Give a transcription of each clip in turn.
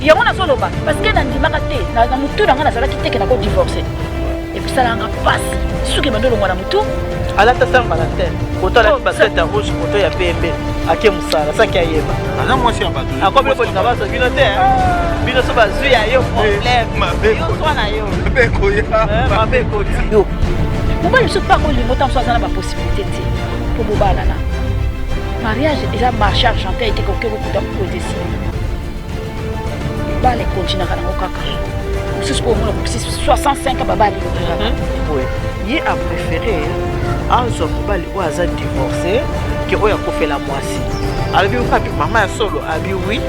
yango na solo ba parce que na ndimaka te na mutu na ngana salaki te ke na ko divorcer et puis ça l'a passe suki bandolo ngwana mutu ala ta samba la tête koto la basket ya rouge koto ya pembe ake musala saki ayeba ana mwasi ya bato akobe ko linga baso bino te bino so bazu ya yo problème yo so na yo beko ya mabeko yo mobali so pas ko lingo tant so azana ba possibilité te pour mobala na mariage déjà marché argentin était ko keko kuta ko décider bale continue kana okaka sous pour moi 65 babali oui il a préféré Anzo mobali ou aza divorcé que oya ko fait la moisi abi papi maman solo abi oui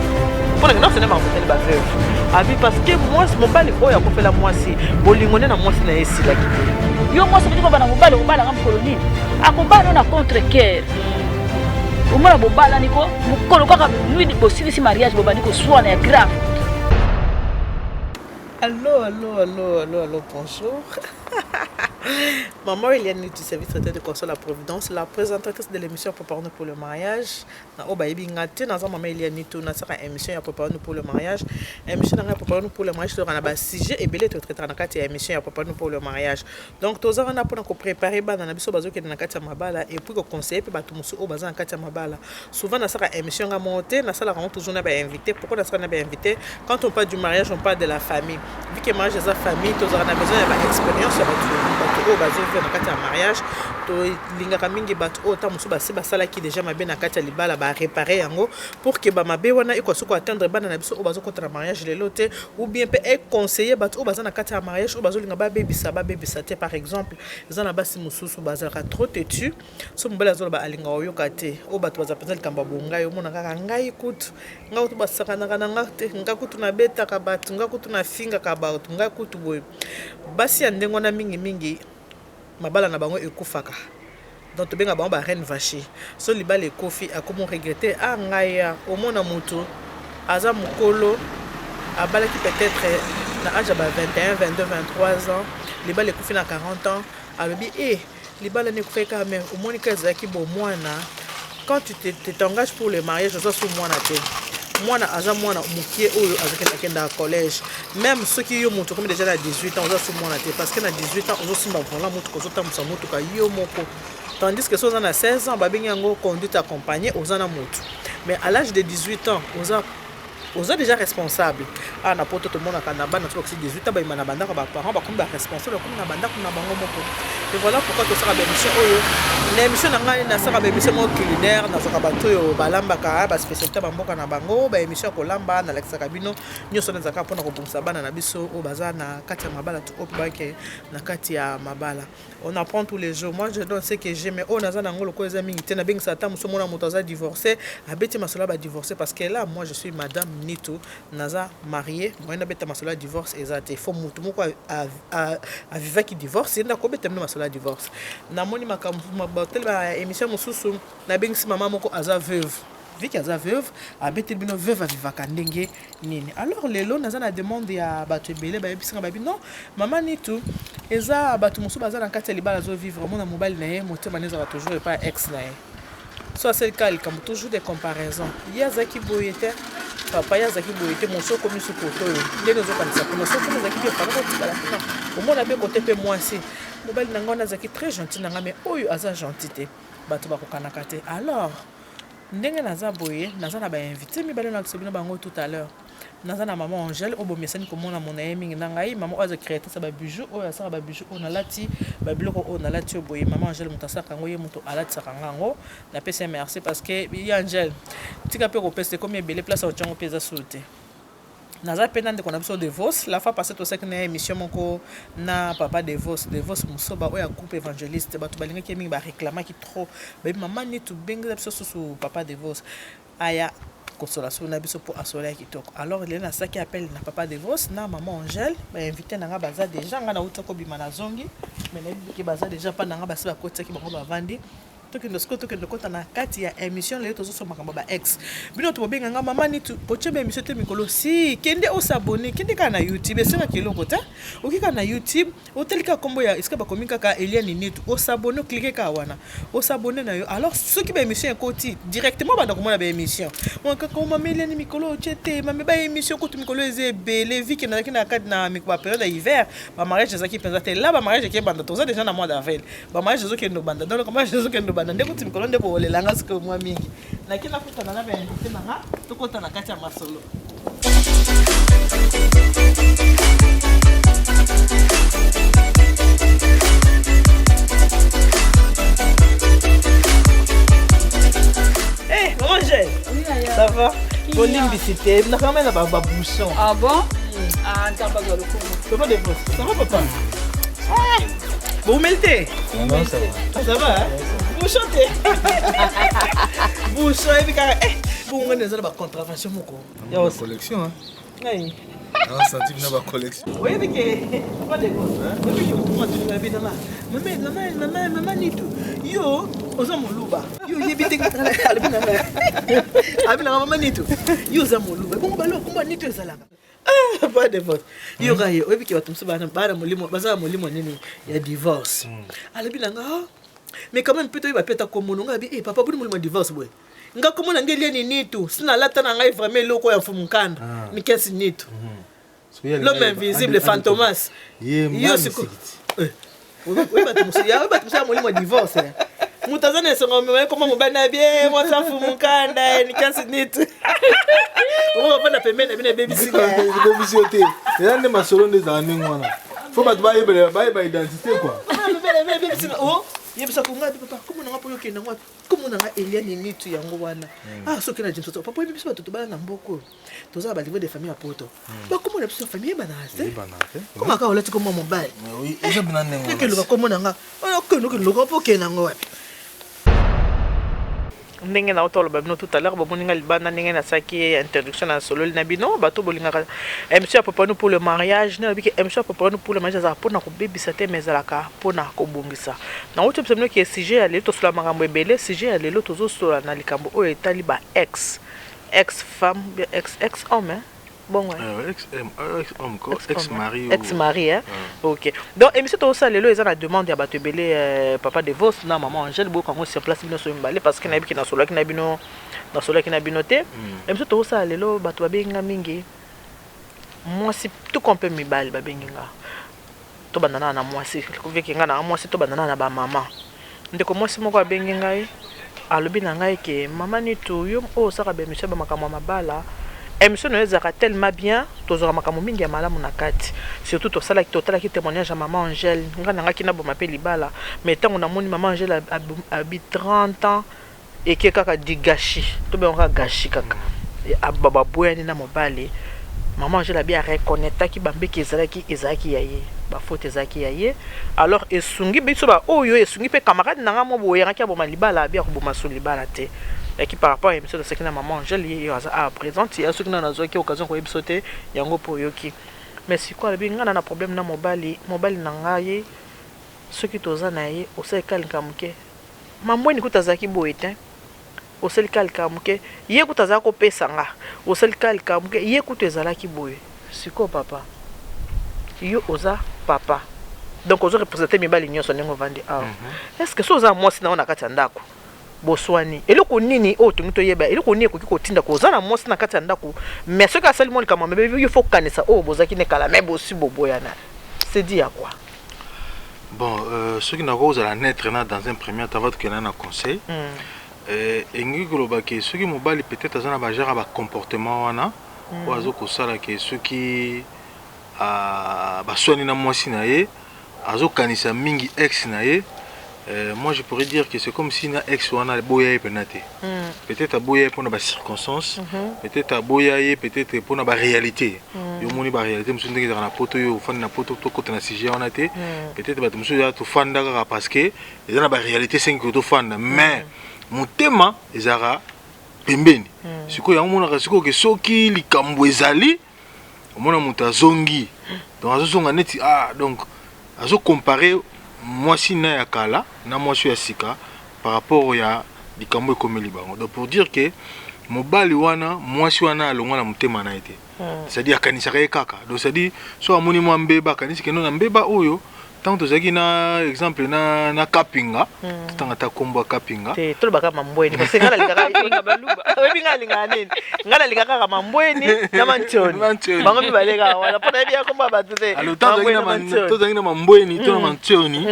pour que non c'est même en ba veuve abi parce que moi mobali oya ko fait la moisi bolingone na moisi na esila kité yo moi c'est petit bana mobali mobala ngam koloni akobana na contre cœur omona bobala niko mukolo kaka nuit de possible si mariage bobani ko soit na grave. Allô, bonjour. Maman Eliane du service traité de console à Providence, la présentatrice de l'émission Préparons-nous pour le mariage. Na obayibi ngate na maman Eliane tout na sera émission ya Préparons-nous pour le mariage. Émission na Préparons-nous pour le mariage sera na ba sujet et belé traité na kati ya émission ya Préparons-nous pour le mariage. Donc toza na pour préparer ba na biso bazo ke na kati ya mabala et puis ko conseiller pe batu musu o baza na kati ya mabala. Souvent na sera émission nga monter na sala toujours na ba invité. Pourquoi na sera na ba invité? Quand on parle du mariage, on parle de la famille. Vu que mariage za famille, toza na besoin ya ba expérience ya batu bazo faire na kati ya mariage to lingaka mingi bato o ta musu basi basala ki déjà mabe na kati ya libala ba réparer yango pour que ba mabe wana iko soko atteindre bana na biso o bazo kota na mariage lelo te ou bien peut être conseiller bato o baza na kati ya mariage o bazo linga ba bebisa te par exemple za na basi mususu bazalaka trop têtu so mbala zo ba alinga oyoka te o bato baza penza likamba bonga yo mona kaka ngai kutu ngai to basaka na kana ngate ngai kutu na beta ka bato ngai kutu na finga ka bato ngai kutu boy basi ya ndengo na mingi mabala na bango ekufaka donc to benga bango ba reine vache so libala ekofi akomo regretter ngaya omona mutu aza mukolo abalaki peut-être na âge ba 21 22 23 ans libala ekofi na 40 ans alobi libala ne kufeka mais omoni kazaki bo mwana quand tu t'engages pour le mariage ça sous mwana te mwana aza mwana mukie oyo azakenda kenda collège même ceux qui yo moto comme déjà à 18 ans ozo mwana te parce que na 18 ans ozo simba vola moto ko zota musa moto ka yo moko tandis que soza na 16 ans babengi yango conduite accompagnée oza na moto mais à l'âge de 18 ans oza déjà responsable na poto tout le monde a bana to 18 ans ba imana banda ba parents ba comme ba responsable comme na banda kuna bango moko et voilà pourquoi to sera émission oyo na émission na ngai na sera émission mo culinaire na sera bato yo balamba ka ba spécialité ba mboka na bango ba émission ko lamba na Alexa Kabino nyoso na zaka pona ko bumsa bana na biso o baza na kati ya mabala to opbake na kati ya mabala on apprend tous les jours moi je donne ce que j'aime on a za na ngolo ko ezami te na bengi sata muso mona moto za divorcé abeti masola ba divorcé parce que là moi je suis madame Nito naza marié moi na beta masola divorce ezate faut mutu moko a vivre qui divorce enda ko beta masola divorce na moni makambu mabotel ba émission mususu na bengisi mama moko aza veuve vu qu'aza veuve abeti bino veuve avivaka ndenge nini alors lelo naza na demande ya bato ebele ba ebisinga babi non mama Nito eza bato mususu baza na kati ya libala zo vivre mona mobali na ye motema neza toujours pas ex na ye soit c'est le cas il comme toujours des comparaisons yazaki boyete papa yazaki boyete moso komi su koto ndene zo kanisa kono so komi zaki bien papa ko tikala kuna omona be kote pe mwasi mobali na ngona zaki très gentil nanga mais oyo aza gentil bato bakokanaka te alors ndenge naza boye naza na ba invité mibale na kisobino bango tout à l'heure naza na maman Angèle obomesani komona mona ye mingi na ngai maman oyo créatrice ba bijoux oyo asaka ba bijoux on alati ba biloko on alati boye maman Angèle mutasaka ngo ye muto alati saka ngango na pesa merci parce que ya Angèle tika pe ko pesa comme ebele place au tchango pesa sauter naza pena ndeko na biso de Vos la fois passée to sek na émission moko na papa de Vos musoba oya groupe évangéliste bato balingaki mingi ba réclamaki trop ba maman Nito benga biso sous papa de Vos aya consolation na biso pour asoler kitoko alors il na saki appel na papa de Vos na maman Angèle ba invité nanga baza déjà nga na uta ko bima na zongi mais na biki baza déjà pa nanga basi ba kotaki bango ba vandi tokende siko tokende kota na kati ya émission lelo tozoso makambo ba ex bino to bobenganga mama nitu kochebe émission te mikolo si kende osabone kende ka na YouTube esika kiloko ta okika na YouTube otelika kombo ya esika bakomika ka Eliane nitu osabone cliquer ka wana osabone na yo alors soki ba émission ekoti directement banda komona ba émission monka koma Eliane mikolo chete mame ba émission ko to mikolo ezebe les vie na kina kadi na mikwa période hiver ba mariage ezaki penza te là ba mariage ki banda toza déjà na mois d'avril ba mariage ezokendo banda donc ba mariage ezokendo banda ndeko timikolo ndeko olelanga siko mwa mingi na kina kutana na ba invité nanga tokota na kati ya masolo Hey, maman Gel, ça va? Bon limbicité, on a quand même un bouchon. Ah bon? Ah, t'as pas besoin de coup. Papa de boss, ça va papa? Bon, mettez. Non, ça va. Ça va, hein? Vous chantez. Vous chantez, puis carré. Bon, on a des contraventions, mon co. Il y a une collection, hein? Oui. On senti qu'il y a une collection. Oui, mais que. Pas de boss, hein? Oui, mais que tu vas bien là. Maman, ni tout. Yo, oza moluba. Yo, yebite ngala. Abina maman ni tout. Yo, oza moluba. Bon, balo, comment ni tout ezalaka? Ah, pas de vote. Yo gaye, obi ki batumsu bana molimo, baza molimo nini ya divorce. Alabina nga, mais quand même peut-être il va peut-être comme mon nga bi eh papa buni molimo divorce boy. Nga komo na ngeli ni tout. Sina lata na ngai vraiment loko ya fumukanda. Ni kesi ni tout. L'homme invisible fantomas. Yo siko. Oui batumsu ya molimo divorce. Mutazana songa mwe koma mubana bie mwasa fumukanda ni kesi ni tout. On va pas pembeni bine baby sika baby sika et là ma solo des années ngwana faut pas ba identité quoi baby sika oh yebisa ko ngadi papa komo na ngapo yokenda ngwa komo na nga Eliane nitu yango wana ah soki na jinso papa yebisa bato to bana na mboko toza ba niveau de famille apoto ba komo na biso famille banase komo ka olati komo mobile oui eza bina nengo ke luka komo na nga ko luka po ke na ngwa ndenge na otolo babino tout à l'heure bomoninga libanda ndenge na saki introduction na solo na bino bato bolinga MC apopano pour le mariage na biki MC apopano pour le mariage za pona ko bebisa te mezalaka pona ko bongisa na oto psemno ki sujet ya lelo to sola makambo ebele sujet ya lelo tozo sola na likambo o etali ba ex femme ex homme bon ouais ex mari hein OK donc émission to ça lelo eza na demande ya bato ebele papa de vos na maman Angèle bo kango sur place bino so mbale parce que na biki na solo ki na bino te émission to ça lelo bato babenga mingi moi c'est tout qu'on peut mibale babenga to bandana na moi c'est ko veki nga na moi c'est to bandana na ba maman ndeko moi c'est moko abenga ngai alobi na ngai ke mama ni to yo o saka be monsieur ba makamwa mabala émission ezaka tellement bien tozora makambo mingi ya malamu na kati surtout tosala ki témoignage à maman Angèle nga nanga kina bo mapeli bala mais tango na moni maman Angèle a 30 ans et que kaka digashi to be on gashi kaka ababa boyani na mobali maman Angèle a bien reconnaître ki bambeki ezaki yaye ba faute ezaki yaye alors esungi biso ba oyo esungi pe camarade nanga mo boyanga ki aboma libala bia ko boma so libala te et qui par rapport à émission de ce que na maman Angèle à présente il y a ceux qui na zo ki occasion ko ebisote yango po yoki mais si quoi bi ngana na problème na mobali nanga ye ceux qui toza na ye o se kalika muke mambo ni kutazaki boyete o se kalika muke ye kutazaka ko pesa nga o se kalika muke ye kutezala ki boye siko papa yo oza papa donc ozo représenter mibali nyonso nengo vandi ah est-ce que so oza mwasi na ona kati ndako boswani eloko nini o tunto yeba eloko nini koki kotinda ko zana mwasi na kati ndako mais ce que seulement kama mebe il faut kanisa o bozaki ne kala mais bosi boboyana c'est dit à quoi bon ce qui n'a pas osé la naître dans un premier temps votre que na conseil et ngi globa ke ce qui mobali peut-être azana ba genre ba comportement wana oazo ko sala ke ce qui ba swani na mwasi na ye azo kanisa mingi ex na ye. Moi je pourrais dire que c'est comme si na ex wana boya penate peut-être boya pour na circonstances peut-être boya peut-être pour na réalité yo moni ba réalité musu ndenge na poto yo fanda na poto to kota na sujet wana te peut-être ba musu ya to fanda ka parce que eza na ba réalité 5 to fanda mais mutema ezara pembeni siko ya mona siko ke soki likambo ezali mona muta zongi donc azonga neti donc azo comparer moi si na ya kala na moi si ya sika par rapport à likambo ekomeli bango. Donc pour dire que mobali wana mwasi wana alongwa na mutema na été. C'est-à-dire akanisaka ye kaka. Donc c'est-à-dire so amoni mwa mbeba kanisi ke no na mbeba oyo tant tozaki na exemple na kapinga tanga ta kombo kapinga te to baka mambweni parce que ngala lingaka baluba webi ngala lingana nini ngala lingaka kama mambweni na manchoni bango bibalega wala pona bia komba batu te alors tozaki na mambweni to na manchoni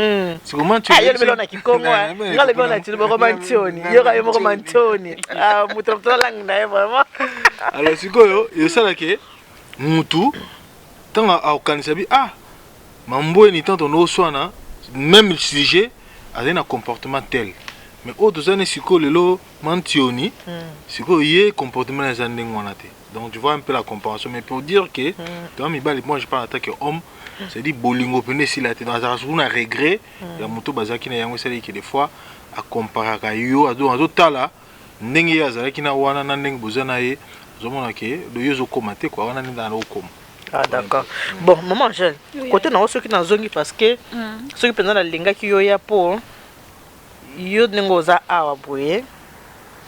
siko manchoni ayo belo na kikongo ngala belo na tilo bako manchoni yo ka yo moko manchoni mutra lang na vraiment alors sikoyo yosala ke mutu tanga aukanisa bi Mamboué tant on oswana même sujet a un comportement tel mais autres années siko lelo mantioni siko yé comportement les années ngwanate donc tu vois un peu la comparaison mais pour dire que dans mes balles moi je parle en tant que homme c'est dit bolingo pene si la dans un regret ya moto bazaki na yango c'est que des fois à comparer ka yo ado tala ndenge ya zalaki na wana na ndenge bozana ye zomona ke do yozo commenter quoi wana ndana okoma. Ah d'accord. Bon, maman Angèle, côté na ceux qui na zongi parce que ceux qui pendant la linga qui yo ya po yo nengoza awa boye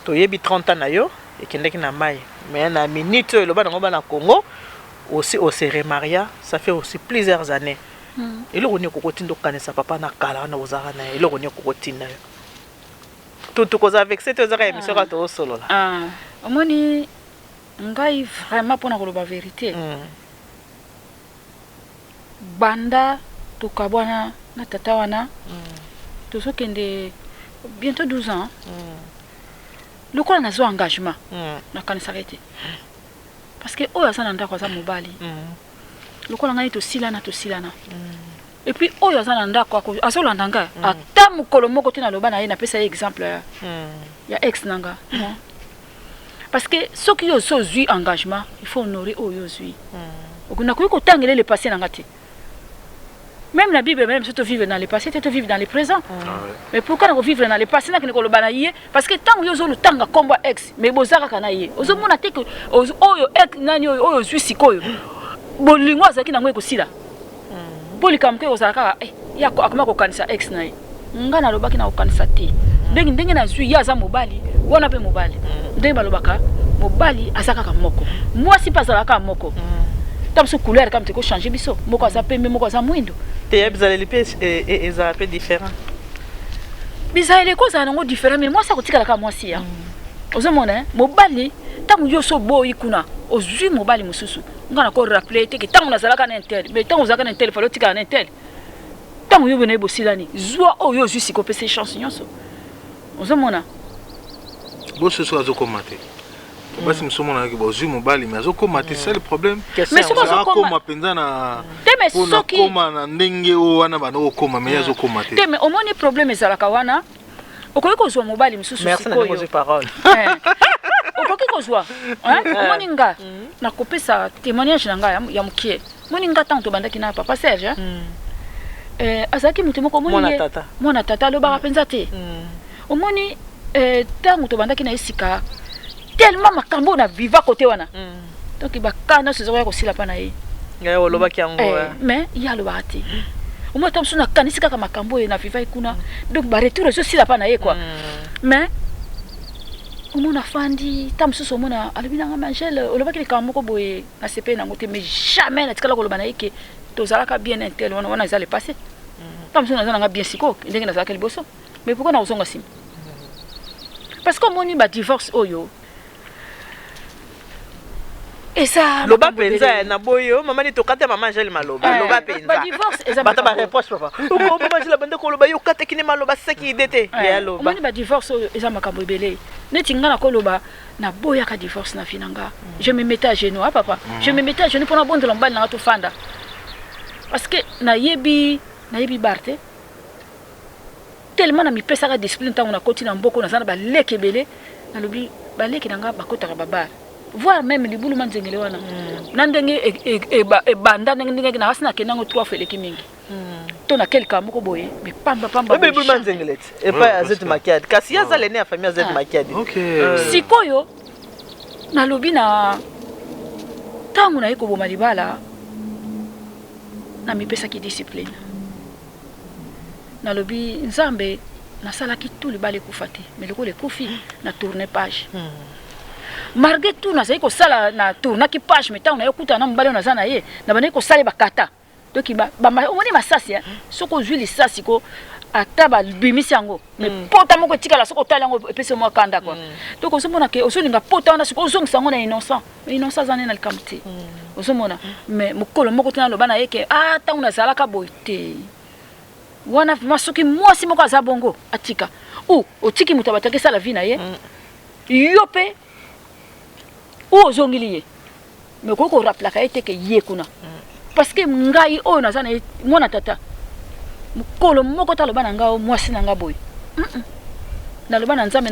to yebi 30 ans na yo et kende ki na mai mais na minute le ba na Congo aussi au Maria ça fait aussi plusieurs années. Et le roni kokoti ndo kanisa papa na kala na ozara na et le roni kokoti na yo. Tout cause avec cette ozara émission ka to solo là. Omoni ngai vraiment pour na koloba vérité. Banda tukabwana na tata wana tozokende bientôt 12 ans lokola nazo engagement na kanisa rete parce que oyo azana ndako za mobali lokola ngai tosilana et puis oyo azana ndako azolanda nga ata mukolo moko tina loba na ye na pesa exemple ya ex nanga parce que ce qui yo zui engagement il faut honorer oyo zui okuna ko tangele le passé nanga te. Même la Bible, même si tu vives dans le passé, tu vives dans le présent. Mais pourquoi nous vivons dans le passé? Parce que tant que nous avons le temps de combattre ex, mais vous avez kanaye. Vous avez dit que oyo ex nani oyo Suisse koyo. Bolingo azaki nango ekosila. Polikamke ozaka ya akoma ko kanisa ex naye. Ngana lobaki na ko kanisa te. Ndenge na zui ya za mobali, wana pe mobali. Ndenge balobaka mobali azaka ka moko. Moi si pas azaka moko. Tam so couleur comme tu ko changer biso. Moko za pembe moko za mwindo. Et ils un peu différents. Bizarre les causes sont différentes mais moi ça coûte la moi si hein. Aux hommes mobali tant yo so boy kuna ozui mobali mususu. Ngana ko rappeler que tant on a zalaka na intel mais tant on zalaka na intel falo tika na intel. Tant yo bene bosilani zwa o yo juste ko pese chance nyonso. Aux hommes bo ce soit zo komate. Parce que nous sommes dans mobile, mais c'est le problème. Mais c'est quoi ça comme pendant mais au moins le problème est à la kawana. Au quoi qu'on mobile mususu merci na parole. Au quoi qu'on soit hein moninga na kopesa témoignage nanga ya mukie. Moninga tanto banda kina papa Serge azaki mutu moko mona tata lo ba penza te. Au moins tanto to banda kina isika tellement makambo na viva côté wana donc ba kana se zoya ko sila pa na ye ya oloba kiango mais ya lo bati au moins tam suna kanisika ka makambo na viva ikuna donc ba retour so sila pa na ye quoi mais au moins na fandi tam so mona alibina nga Angèle oloba ki ka moko boye na CP na ngote mais jamais na tikala ko loba na ye ke to zalaka bien intel wana za le passé tam suna za nga bien siko ndenge na za ka liboso mais pourquoi na osonga sim parce que moni ba divorce oyo. Et ça loba penza na boyo mama ni tokate mama Angèle maloba loba penza ba divorce eza ba reproche papa mama Angèle bande ko loba yo kate kini maloba seki idete ya loba mama ni ba divorce eza makambo ebele neti ngana ko loba na boya ka divorce na finanga je me mettais à genoux papa je me mettais à genoux pour na bonde lombali na to fanda parce que na yebi barte tellement na mi pesa ka discipline tango na koti na mboko na sana ba lekebele na lobi ba leki nanga ba kota ka baba voir même les boulots manzengele wana nandenge e banda ndenge na hasina kenango 3 fois leki mingi to na quelqu'un moko boye mais pamba mais boulots manzengele et pas azet makiade kasi ya zalene ya famille azet makiade sikoyo na lobi na tangu na iko boma libala na mi pesa ki discipline na lobi nzambe nasalaki tout libala ekufa te mais lokola ekufi na tourne page malgré tout nazali kosala na tournaki page mais ntango naye kuta na mobali oyo naza na ye na bandaki kosala bakata donc omoni masasi soki ozwi lisasi ko ata babimisi yango mais pota moko etikala soki otali yango epesi mwa kanda kwa donc ozomona ke ozolinga pota wana soki ozongisa yango na innocent innocent aza nde na likambo te ozomona mais mokolo moko te naloba na ye ke ntango nazalaka boye te wana vraimen soki mwasi moko aza bongo atika otiki moto abataki esala vi na ye yo mpe oyo ozongili ye mais okoki korapelaka ye te ke ye kuna parce que ngai oyo naza na ye mwana tata mokolo moko taloba na ngai mwasi na ngai boye naloba na nzambe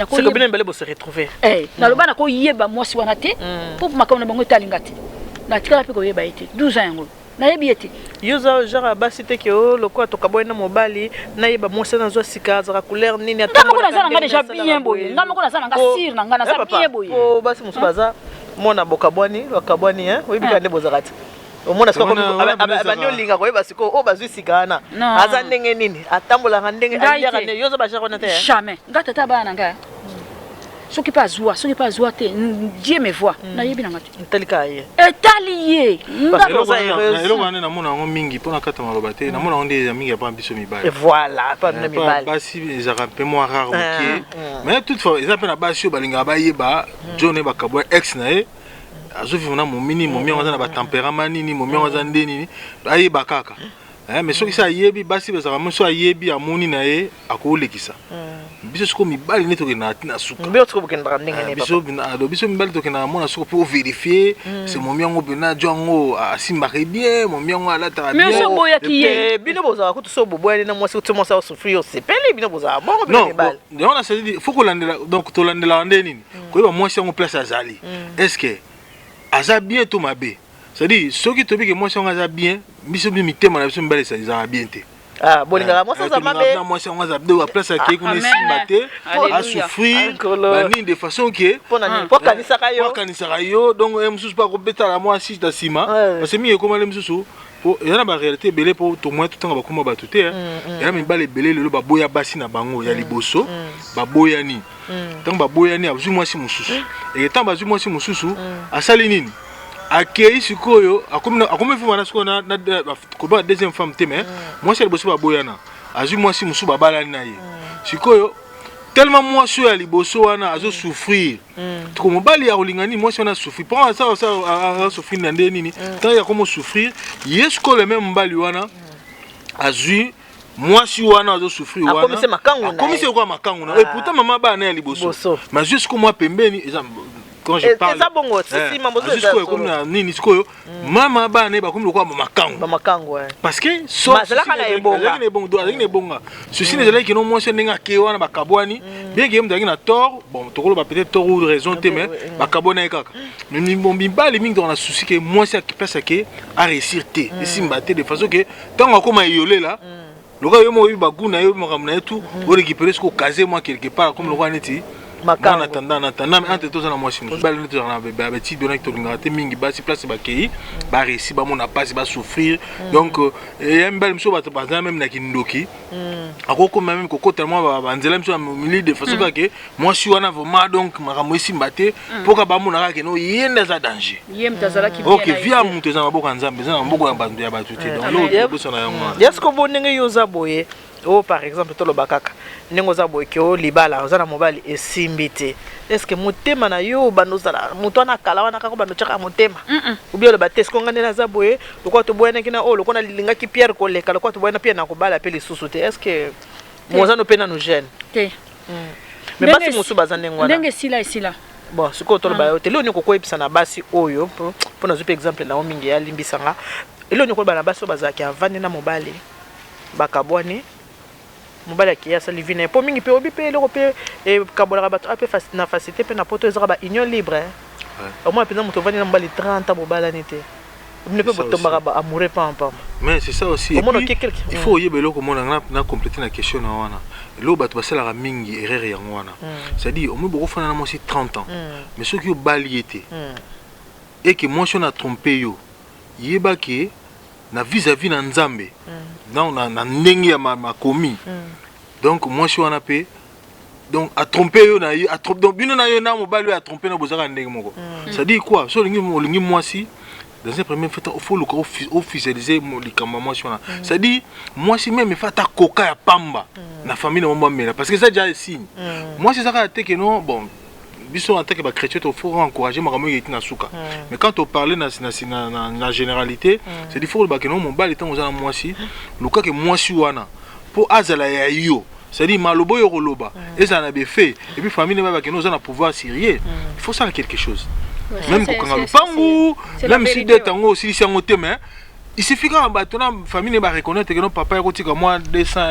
naloba na koyeba mwasi wana te mpo makambo na bango etalinga te natikala mpe koyeba ye te 12 ans yango nayebi ye te yoza genre basi te ke lokola tokaboye na mobali nayeba mwasi nazwa sika azaka couleur nini nga moko naza na nga déjà bien boye nga moko naza na nga sire na nga naza bien boye po basi mosusu baza mona bokabwani bakabwani oyebika nde bozaka te omona sikoabandi olinga koyeba sikoyo oyo bazwi sika wana aza ndenge nini atambolaka ndenge aliaka nde yoza bashaka wana te jamais nga tata bana na nga soki mpe azwa te Dieu me voit nayebi nanga te etalika ye etali ye eloko wana namona yango mingi mpona kata maloba te namona yango nde eza mingi apana biso mibali voilà basi ezaka mpe mwa rare mokie mais toutefois eza mpe na basi oyo balingaka bayeba john bakabwa ex na ye azovivre na momini momi yango aza na batempérament nini momi yango aza nde nini ayeba kaka mais soki se ayebi basi bazalaka mo so ayebi amoni na ye akoolekisa biso siko mibali nde tokendaka ntina sukabiso mibali tokendaka mona soko mpo ovérifie se momi yango mpena jo yango asimbaka bien momi yango alataka bien bino bozalaka kutu so boboyani na mwasi kuti mwasi asouffrir osepeli bino bozalaka bongo bino mibali yango na cetadire faut kolandela donc tolandelaka nde nini koyeba mwasi yango place azali est ce que aza bien to mabe c'est-à-dire soki tobiki mwasi yango aza bien biso mitema na biso mibali ezalaka bien te bolingaka mwasi aza mabe mwasi yango aza de place akei kuna esimba te asouffrir banini de façon ke akanisaka yo donc mosusu mpo akobetala mwasi na nsima parce que mingi ekomali mosusu eza na baréalité ebele mpo tomwa totanga bakoma bato te eza mibali ebele lelo baboya basi na bango ya liboso baboyani ntango baboyani azwi mwasi mosusu ntango bazwi mwasi mosusu asali nini akei sikoyo akomi vivre na sikoyo koba deuxième femme te mais mwasi ya liboso baboyana azwi mwasi mosusu babalani na ye sikoyo tellement mwasi oyo ya liboso wana azosouffrir toko mobali ya kolinga nini mwasi wana asouffrir mpo asouffrir na nde nini ntango yakomi osouffrir ye sikoyo le même mobali wana azwi mwasi wana azosouffrir wana akomisi lokola makangu na pourtant mama bana ya liboso mais azwi sikoyo mwa pembeni eza quand je parle jusqu'au comme na nini sikoyo mama bana ba comme lokola makangu parce que so azalaki bonga ceci ne zalaki no mwasi ndenge akewana bakabwani bien que mdaki na tort bon tokolo ba peut-être tort ou raison te mais bakabona ekaka mais mibali mingi dans souci que mwasi akipesa ke a réussir te esimba te de façon que tant akoma yolela lokola yo mo baguna yo makambo na tout o récupérer ce ko caser moi quelque part comme lokola neti en attendant mais entre tous na mwasi mobali neti na beti donaki tolingaka te mingi basi place bakei baréussi bamona pasi basouffrir donc ya mibali miso bato bazala même na kindoki akokoma même kokota mwa banzela miso na milieu de façon kake mwasi wana vraiment donc makambo esimba te mpoka bamonaka keno ye nde aza danger ok via moto eza na maboko ya nzambe eza na maboko ya bato te donc loboso na yango wana yasko bo ndenge yo oza boye par exemple toloba kaka ndenge oza boye ke libala oza na mobali esimbi te est ce que motema na yo bandozala moto wana kala wana kaka bandotyaka motema ubia oloba te siko nga nde naza boye lokola toboyanaki na oyo lokola lilingaki pierre koleka lokola toboyana pierre na kobala mpe lisusu te est ce que mozano mpe nano jeune te mais basi mosusu baza ndenge wana ndenge esila bon sikoyo toloba yo te lelo nini kokoyebisa na basi oyo mpo nazwi mpe exemple nango mingi yalimbisanga elelo nini koloba na basi oyo bazalaki avandi na mobali bakabwani mobali aki asali vi na ye mpo mingi mpe obi mpe eloko mpe ekabolaka bato ape na facilité mpe na poto ezaka ba union libre omona mpenza moto ovandi na mobali 30 bobalani te mine mpe botombaka ba amoureux pamba mais c'est ça aussi il faut oyeba eloko mona na compléter na question na wana eloko bato basalaka mingi erreur yango wana c'est-à-dire omoi bokofana na mwasi 30 ans mais soki obali ye te eke mwasi wana atrompe yo yebaki na vis-à-vis na nzambe na ndenge ya makomi donc moi je suis en AP donc à tromper yo na a tromper donc bino na yo na mobali a tromper na bozaka ndenge moko ça dit quoi so lingi moi si dans un premier fait il faut le officialiser les moi si ça dit moi si même fait ta coca ya pamba na famille na mama mela parce que ça déjà signe moi c'est ça que non bon biso en tant que chrétien il faut encourager ma famille qui na souka mais quand on parle na généralité c'est dit faut que non mon bal étant aux moi si le cas que moi si wana pour azala ya yo c'est-à-dire malobo yo roloba et ça n'a bien fait et puis famille ne va que nous on a pouvoir sérieux il faut ça quelque chose même pour quand pangu même si d'être en haut si c'est en thème il suffit quand la famille ne va reconnaître que non papa est côté comme moi 200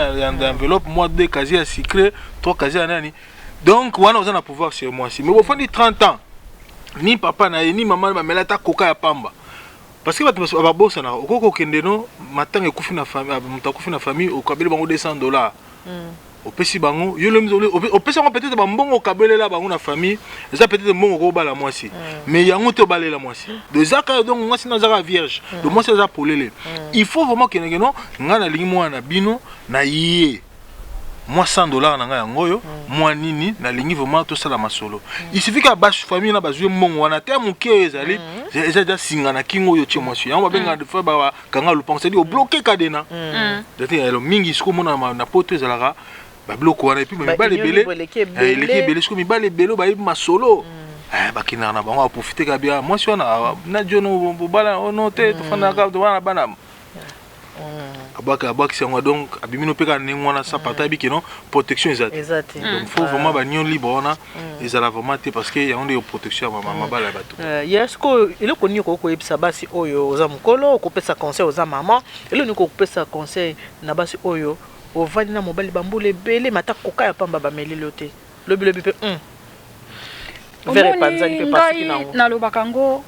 enveloppe moi 2 casiers à cycler 3 casiers à nani donc on a pouvoir sur moi si mais au fond de 30 ans ni papa ni maman va mettre ta coca ya pamba parce que va bossa na okoko kende no matin ekufi na famille mutakufi na famille au kabeli bango $200 au pesi bango yo le au pesi on peut-être bango kabeli la bango na famille ça peut-être mbongo ko bala moi si mais yango to bala la moi si de zaka donc moi si na zaka vierge de moi c'est ça polele il faut vraiment que non ngana lingi moi na bino na yé moi $100 na nga yango moi nini na lingi vraiment tout ça la masolo il suffit que ba famille na bazwe mbongo wana te muke ezali déjà singa na kingo yo tie moi si yango benga de fois ba kanga lu penser au bloquer kadena c'est-à-dire mingi siko mona na poto ezalaka ba bloquer wana et puis ba lebele belé siko mi ba lebelo ba masolo ba kina na bango profiter ka bien moi si wana na jono bala onote to fanda ka to wana bana abaka c'est donc abimino peka nengwana sa pata bi non protection exact donc faut vraiment ba nion libre ona ezala vraiment parce que y a une protection ma bala bato yes ko ile ko ni ko ebisa basi oyo oza mukolo ko pesa conseil oza maman ile ni ko pesa conseil na basi oyo ovani na mobali bambule bele mata koka ya pamba ba melilo te lobi pe vers panzani pe pasiki na lobakango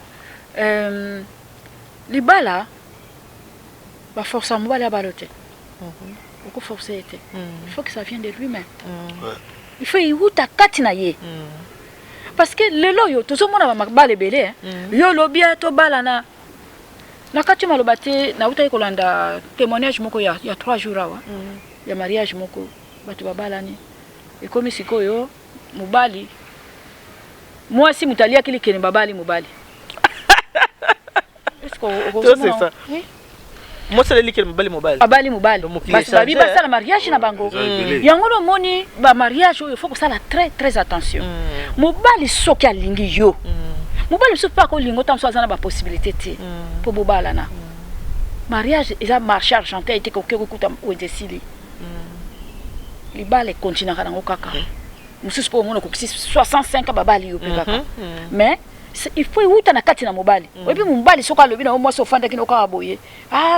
libala va forcer mobali à baloter. Beaucoup forcer était. Il faut que ça vienne de lui-même. Il faut y ta katina ye. Parce que le loyo tout le monde va makbale belé. Yo lobia to balana. Na katima lobate na uta ikolanda témoignage moko ya 3 jours awa. Ya mariage moko batu babalani. Et comme siko yo mobali. Moi si mutalia kili kene babali mobali. Est-ce que c'est ça? Oui. Moi c'est le mobali mobile parce que babi ba sala mariage na bango yango no moni ba mariage il faut que ça la très attention mobali soki alingi yo mobali so pas ko lingo tam so azana ba possibilité te pour bobala na mariage eza marché argentin était ko kuta wendesili libale continue kana ngokaka mususu po ngona ko 65 babali yo pekaka mais il faut uta na kati na mobali obi mobali soka lobi na mo so fanda kino ka boye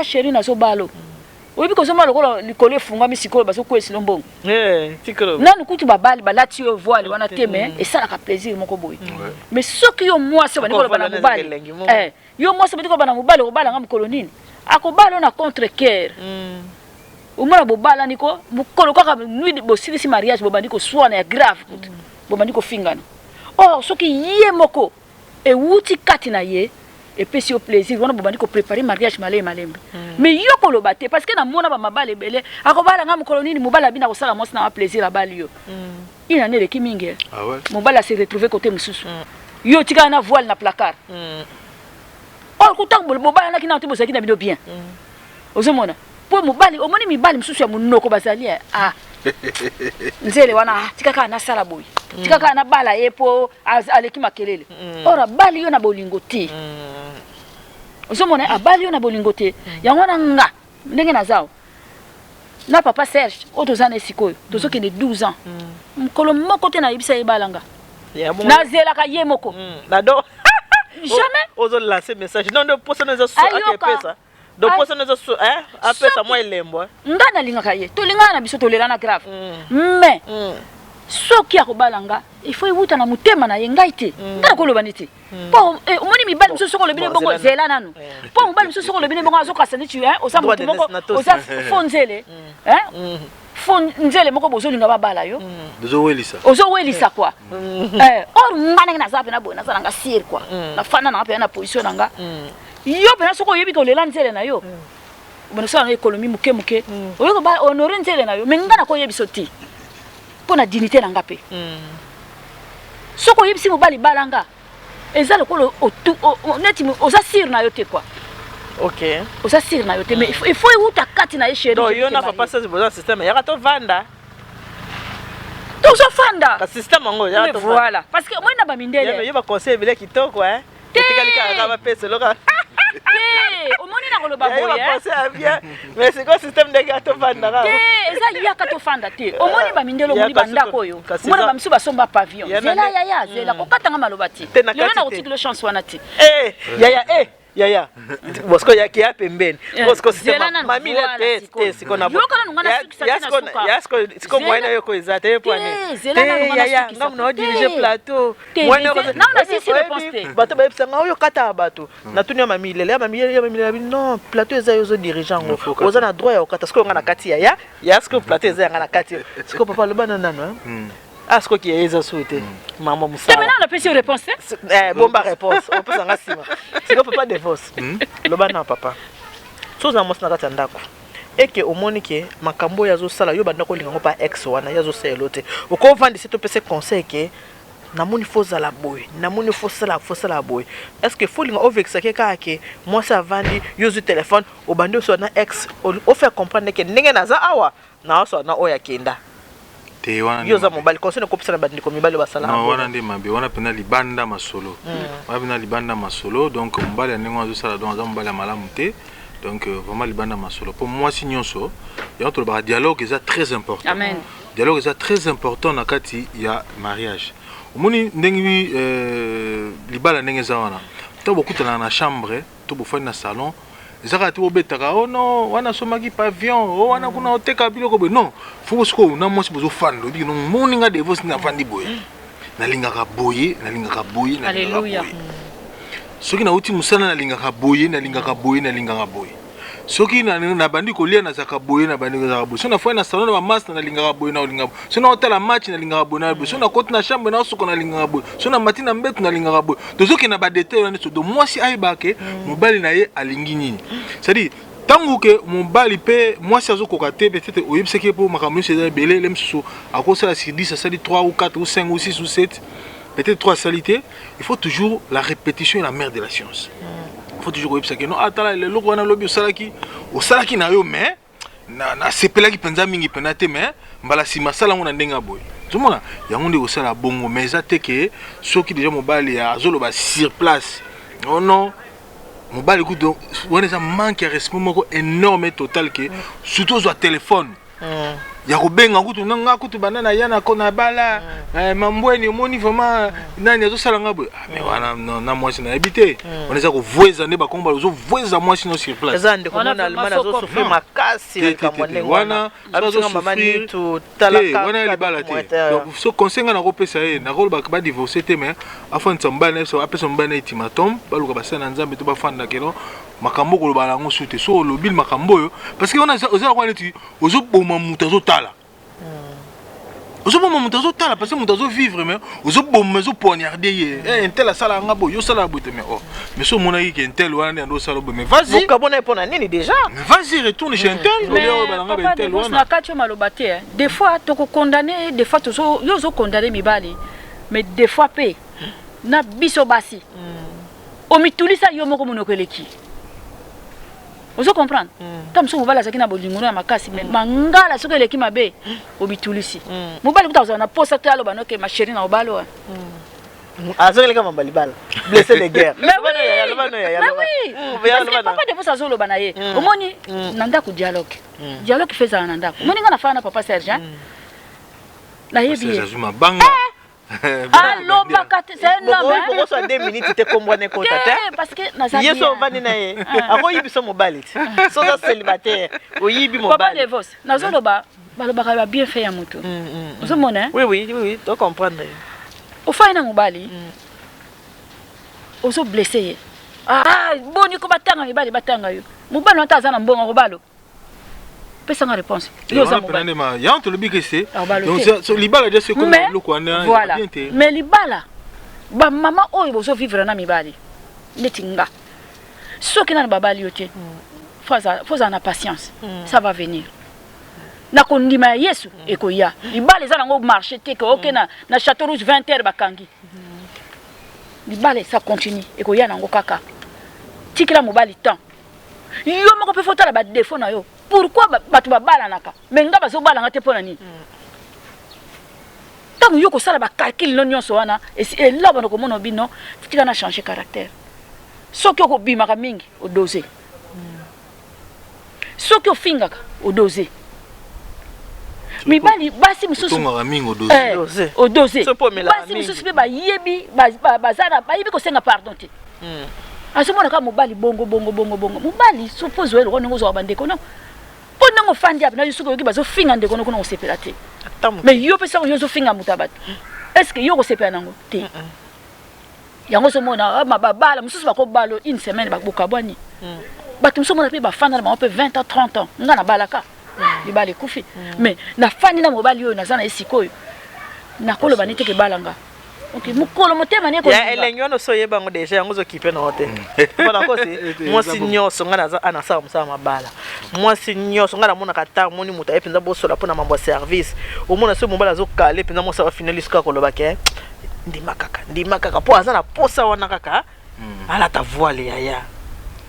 chérie na so balo obi ko so malo ko likole funga mi sikolo baso ko esilo mbongo tikolo nanu kuti babali balati yo voile wana teme et ça la plaisir moko boye mais soki yo moi so bani ko bana mobali yo moi so bani ko bana mobali ko bala ngam kolonini akobalo na contre cœur umona bobala niko mukolo kaka nuit bo silisi mariage bobandi ko soana ya grave bobandi ko fingana soki ye moko et wuti katina ye et puis si au plaisir on a besoin de préparer mariage malembe mais yo ko lobate parce que na mona ba mabale belé akobala ngam kolonini mobala bina ko sala mosi na plaisir abali yo ina ne leki mingi mobala se retrouver côté mususu yo tika na voile na placard ko tak mobala na kina tibo sekina bino bien ozomona po mobali omoni mibali mususu ya munoko bazali nzele wana tika kana sala boy tika kana bala yepo aleki makelele ora bali yo na bolingo te ozomona abali yo na bolingo te yango na nga ndenge na zao na papa Serge otozana sikoyo tozoke de 12 ans mkolo moko te na yebisa yebalanga na zela ka yemoko nado jamais ozo lancer message non de posa na zo akepesa donc posa na zo apesa moi elembo ngana linga kaye to linga na biso to lela na grave mais soki akobalanga il faut yuta na mutema na yengaite ngana ko lobani te po omoni mibali mso soko lobine bongo zela nanu po mibali mso soko lobine bongo azoka sani tu osa mutu moko osa fonzele fonzele moko bozolinga babala yo ozo welisa quoi or ngana na zape na bona za nga sir quoi na fana na pe na position nga yo pena soko yebi ko lela nzele na yo bonso na économie muke muke oyo ba honorer nzele na yo mais nga na ko yebiso ti pona dignité na nga pe soko yebisi mobali balanga eza lokolo neti oza sir na yo te quoi. OK. Oza sir na yo te mais il faut uta kati na chérie. Donc yo na papa ça besoin système ya to vanda. Toujours fanda. Ka système ngo ya to. Voilà parce que moi na ba mindele. Yo ba conseil bile kitoko hein. Tekalika ka ba pesa loka. Au moins na koloba boye. Mais c'est quoi système de gato vanda là? Eza ya ka to fanda te. Au moins ba mindele moni banda koyo. Mona ba msu ba somba pavillon. Zela ya zela ko katanga malobati. Le na otiki le chance wana te. Yaya. Bosko ya kia pembeni. Bosko système mami la tete siko na. Yasko siko mwana yoko ezate pwane. Yaya ngam na diriger plateau. Mwana ko na sisi réponse. Bato ba epsanga oyo kata bato. Na tuni ya mami lele non plateau eza yozo dirigeant ngo. Oza na droit ya okata siko ngana kati yaya. Yasko plateau eza ngana kati. Siko papa loba nano Est-ce que qui est souhaité maman Moussa c'est maintenant la petite réponse bon ba réponse on peut s'en sima c'est que papa divorce le bana papa chose na mosna kata ndako et que au moni que makambo yazo sala yo banda ko linga pa ex wana yazo selo te o ko vendre cette pese conseil que na moni foza la boy na moni foza la boy est-ce que faut linga o vexa ke ka ke moi ça vandi yo zu téléphone o bando so na ex o faire comprendre que ndenge naza awa na so na oya kenda yo za mobali conseil ko pesa na bandiko mibali basala non wana ndi mabe wana pena libanda masolo wana pena libanda masolo donc mobali ndenge wazo sala donc za mobali malamu te donc vraiment libanda masolo pour moi si nyonso ya to ba dialogue est très important. Amen. Dialogue est très important na kati ya mariage omoni ndenge libala ndenge za wana to bokutana na chambre to bofani na salon ezaka to betaka oh non wana somaki pavillon oh wana kuna oteka biloko be non faut que na moi si bozo fando bi non moninga divorce na fandi boye na lingaka boye alléluia soki na uti musana na lingaka boye soki na bandi ko lia na zaka boye na bandi zaka boye so na foi na salon na master na lingaka boye na lingaka so na hôtel match na lingaka boye na so na côte na chambre na soko na lingaka boye so na matina mbetu na lingaka boye to soki na ba détail na so do moi si aibake mobali na ye alingi nini c'est-à-dire tango que mobali pe moi si azo kokate peut-être oyebseke pour makambo c'est belé lemso akosa la sur 10 ça dit 3 ou 4 ou 5 ou 6 ou 7 peut-être 3 salités il faut toujours la répétition est la mère de la science. Il faut toujours dire que non attends le logo na lobby au salaki na yo mais na sepela ki penza mingi penate mais mbala si masala ngona ndenga boy zomona yango ndi osala bongo mais ça te que soki déjà mobali ya azolo ba sur place non mobali ku donc on ça manque de respect moko énorme total que surtout sur téléphone ya kobenga kutu nanga kutu banana yana kona bala mambweni moni vraiment nani azo sala ngabo mais wana na moi na habité on les a voisin ne ba komba zo voisin moi sinon sur place zande ko na almana zo souffrir makasi kama ndengo wana azo mama ni to talaka wana libala te donc so conseil na ko pesa ye na ko ba divorcer te mais afin tsamba na so apesa mbana ultimatum baluka basana nzambe to bafanda kelo makambo ko lobala ngo sute so lobil makambo yo parce que on a kwa neti ozo boma muta zo tala ozo boma muta zo tala parce que muta zo vivre mais ozo boma zo poignarder ye un tel sala ngabo yo sala bote mais oh mais so mona ki un tel wana ndo sala mais vas-y boka bona pona nini déjà mais vas-y retourne chez un tel mais balanga ba tel wana na kacho malobate des fois to ko condamner des fois to yo zo condamner mibali mais des fois pe na biso basi o mitulisa yo moko monokeleki. Vous comprenez? Comme si vous voulez la bolingo na makasi mais mangala soki eleki mabe obitulisi. Mobali kutaza na posa talo banoke ma chérie na obalo. Azole kama balibala. Blessé de guerre. Mais oui. Parce que papa de vous azolo banaye. Omoni nanda ku dialogue. Dialogue fait ça nanda. Omoni ngana fa na papa Serge. Na yebi. C'est Zuma banga. Allô bakate c'est non mais pourquoi soit 2 minutes te comprendre ko tata parce que nazabi yeso vani na ye ako yibi so mobile so za célibataire o yibi mobile papa divorce nazolo ba balobaka ba bien fait ya mutu ozo mona oui to comprendre o fa ina mobali ozo blessé boni ko batanga mibali batanga yo mobali no taza na mbongo ko balo pesa nga réponse yo za mobali ya on te le bi que c'est donc libala de ce comme le kwana voilà mais libala ba mama oyo bozo vivre na mibali netinga soki na babali yote faut en patience. Ça va venir. Na kondima Yesu ekoya. Libale za nango marché te ko okena na Château Rouge 20h bakangi. Libale ça continue ekoya nango kaka. Tikila mobali temps. Yo moko pe fotala ba défaut na yo. Pourquoi batu babala naka? Menga bazo bala ngate pona nini? Tant yo ko sala ba calcul no nyonso wana et là bana ko mono bino tika na changer caractère. Soki ko bimaka mingi o doser. Soki o fingaka o doser. Mibali basi mususu tonga mingi o doser. O doser. Basi mususu pe ba yebi bazana ba yebi ko senga pardon te. Asomona ka mobali bongo. Mobali suppose welo kono ngozo bandeko no. Pona ngo fandi apna yusuko yoki bazo finga ndeko no kono ngo sepela te. Mais yo pesa yo zo finga mutabatu. Est-ce que yo ko sepela nango te? Yango somona mababala mususu bako balo une semaine bakoka bwani. Batu musomona pe ba fanda na pe 20 ans 30 ans. Ngana balaka. Libali kufi. Mais na fandi na mobali yo nazana esikoyo. Na kolo banite ke balanga. Ok, mukolo motema ne ko. Ya elenyo no soye bango deja yango zo kipe na hotel. Bona ko si moi sinyo songa za ana sa musama mabala. Moi sinyo songa na mona kata moni muta epenza bosola pona mambo service. O mona so mobala zo kale penza mo sa finaliste ka ko lobake. Ndima kaka po azana posa wana kaka. Ala ta voile ya.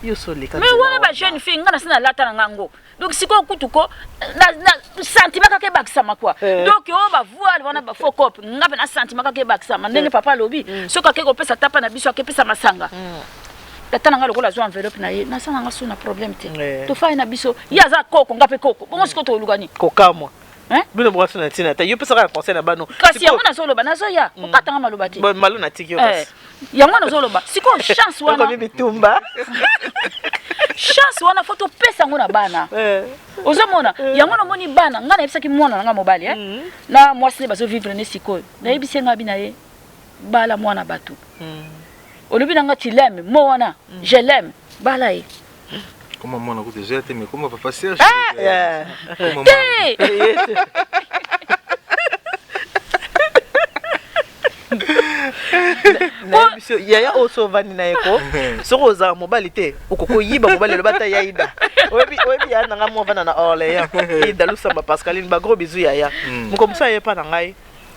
Yo so le Mais wana ba jeune fille ngana sina lata na ngango. Donc siko kutuko na sentiment kake bakisama quoi. Donc yo ba voile wana ba fokop ngape na sentiment kake bakisama ndenge papa lobi so kake ko pesa tapa na biso kake pesa masanga. Tata nga lokola zo enveloppe na ye na sana nga so na problème te. To fa na biso ya za koko ngape koko. Bongo siko to lugani. Kokamwa. Bino bwatu na tina ta yo pesa ka conseil na bano. Kasi yango na solo ba na so ya. Okata nga maloba te. Bon malu na tiki yo kasi. Yango na solo ba. Siko chance wana. Ko bitumba. Chance wana photo pesa ngona bana. Ozomona yango na moni bana ngana yebisaki mwana nga mobali na mwasi bazo vivre ne sikoyo. Na yebisi nga bina ye bala mwana batu. Olobi nga tu l'aimes mo wana je l'aime bala ye. Comment mon a déjà été mais comment papa Serge? Yaya oso vani na eko soko za mobali te okoko yiba mobali le bata yaida obi ya nanga mo vana na Orléans ida lusamba Pascaline ba gros bisous yaya moko musa yepa na ngai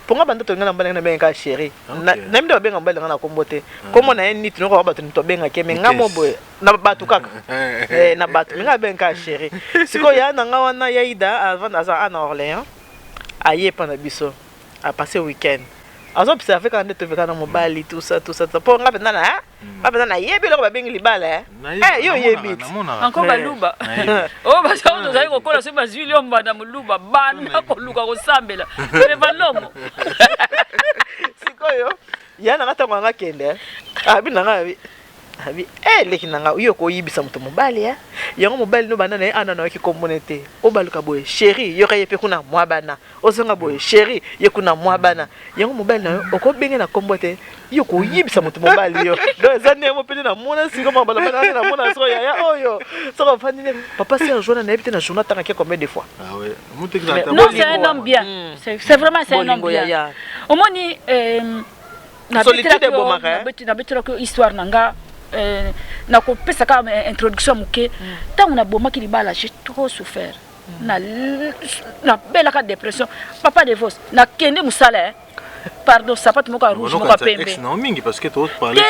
ponga banda to ngana mbala na benga chérie na mdo benga mbala ngana kombote komo na ni tino ko batu to benga ke menga mo boy na batu kaka na batu menga benga chérie siko ya nanga wana yaida avant aza à Orléans ayepa na biso a passer week-end. Azo pisa fait quand tu veux mobile tout ça pour nga pendana na yebi lo ba bengi libala yo yebi encore baluba oh ba sa ndo zai ko kola se bazili omba na muluba bana ko luka ko sambela pe balongo sikoyo yana ngata nganga kende abi nanga abi leki nanga yo ko yibisa muto mobile yango mobile no bana na ana na ki communauté o baluka boye chérie yo kaye pe kuna mwa bana o zonga boye chérie ye kuna mwa bana yango mobile na o ko benge na communauté yo ko yibisa muto mobile yo do zane mo pele na mona siko mabala bana na mona so ya oyo so ko fani papa c'est un journal na ebite na journal tanga ke combien de fois ouais non c'est un homme bien c'est vraiment c'est un homme bien au moni na solitude bomaka na betela ko histoire nanga na ko pesa ka introduction muke tant on a bomaki libala j'ai trop souffert na bela ka dépression papa divorce na kende musala pardon sapat moka rouge moka pembe non mingi parce que tu parler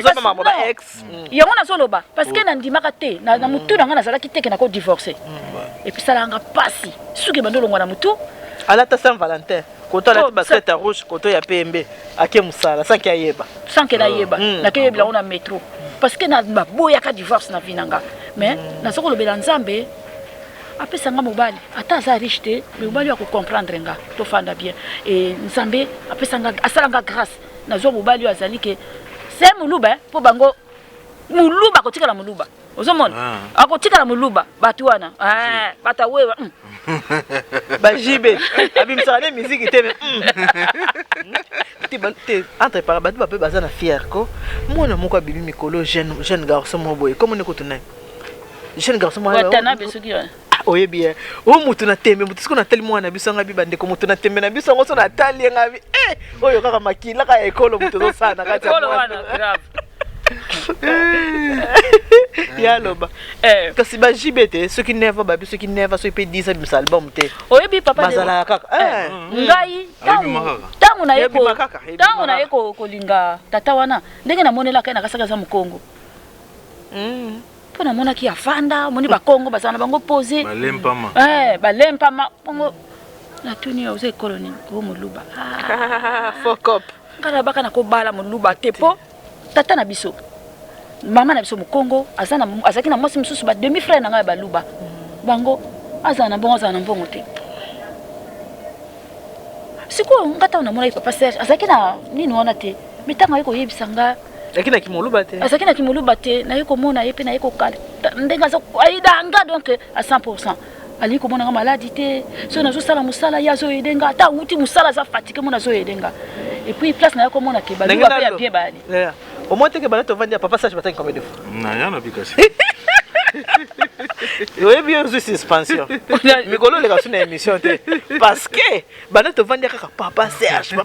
c'est maman ba ex yango na soloba parce que na ndimaka te na mutu na ngana zala kiteke na ko divorcer et puis ça la nga pasi suki bandolo ngwana mutu ala ta Saint Valentin koto la basket rouge koto ya pembe ake musala sans que yeba na ke yebla on a métro parce que na boya ka divorce na vinanga mais na soko lobela nzambe apesa nga mobali ata za riche te mais mobali ko comprendre nga to fanda bien et nzambe apesa nga asala nga grâce na zo mobali azali ke c'est muluba po bango muluba ko tikala muluba ozomona akotikala muluba batu wana bata wewa bajibe abimsane musique te te entre par batu ba pe bazana fier ko mona moko bibi mikolo jeune garçon mo boy comme ne ko tunai jeune garçon mo watana besuki oye bien o mutu na tembe mutu siko na tali mwana biso nga bibande ko mutu na tembe na biso ngoso na tali nga bi oyo kaka makila ka ekolo mutu zo sana kati ekolo wana grave Ya loba. Kasi ba jibete ceux qui never ba ceux qui never so peut dire ça bis album te. Oyebi papa de. Mazala kaka. Ngai tangu na yeko kolinga tata wana ndenge na monela kai na kasaka za mukongo. Pona mona ki afanda moni ba Kongo basana bango poser. Balempama. Balempama bongo na tuni oze koloni ko muluba. Fuck up. Kana baka na ko bala muluba tepo tata na biso. Mama na biso mukongo azaki na mwasi mususu ba demi frère na ngai baluba. Bango azana mbongo te. Siko ngata na mona papa Serge azaki na nini wana te. Mitanga yiko yebisanga lakini kimuluba te. Azaki na kimuluba te na yiko mona yepe na yiko kale. Ndenga za aida anga donc à 100%. Ali ko mona nga maladie te. So na zo sala musala ya zo yedenga ta uti musala za fatigue mona zo yedenga. Et puis place na yako mona ke baluba pe ya bien bali. Au moins que balato vandi papa Serge batanga combien de fois? Na yana bikasi. Oui, bien sûr, suspension. Mikolo les gars sur l'émission parce que balato vandi kaka papa Serge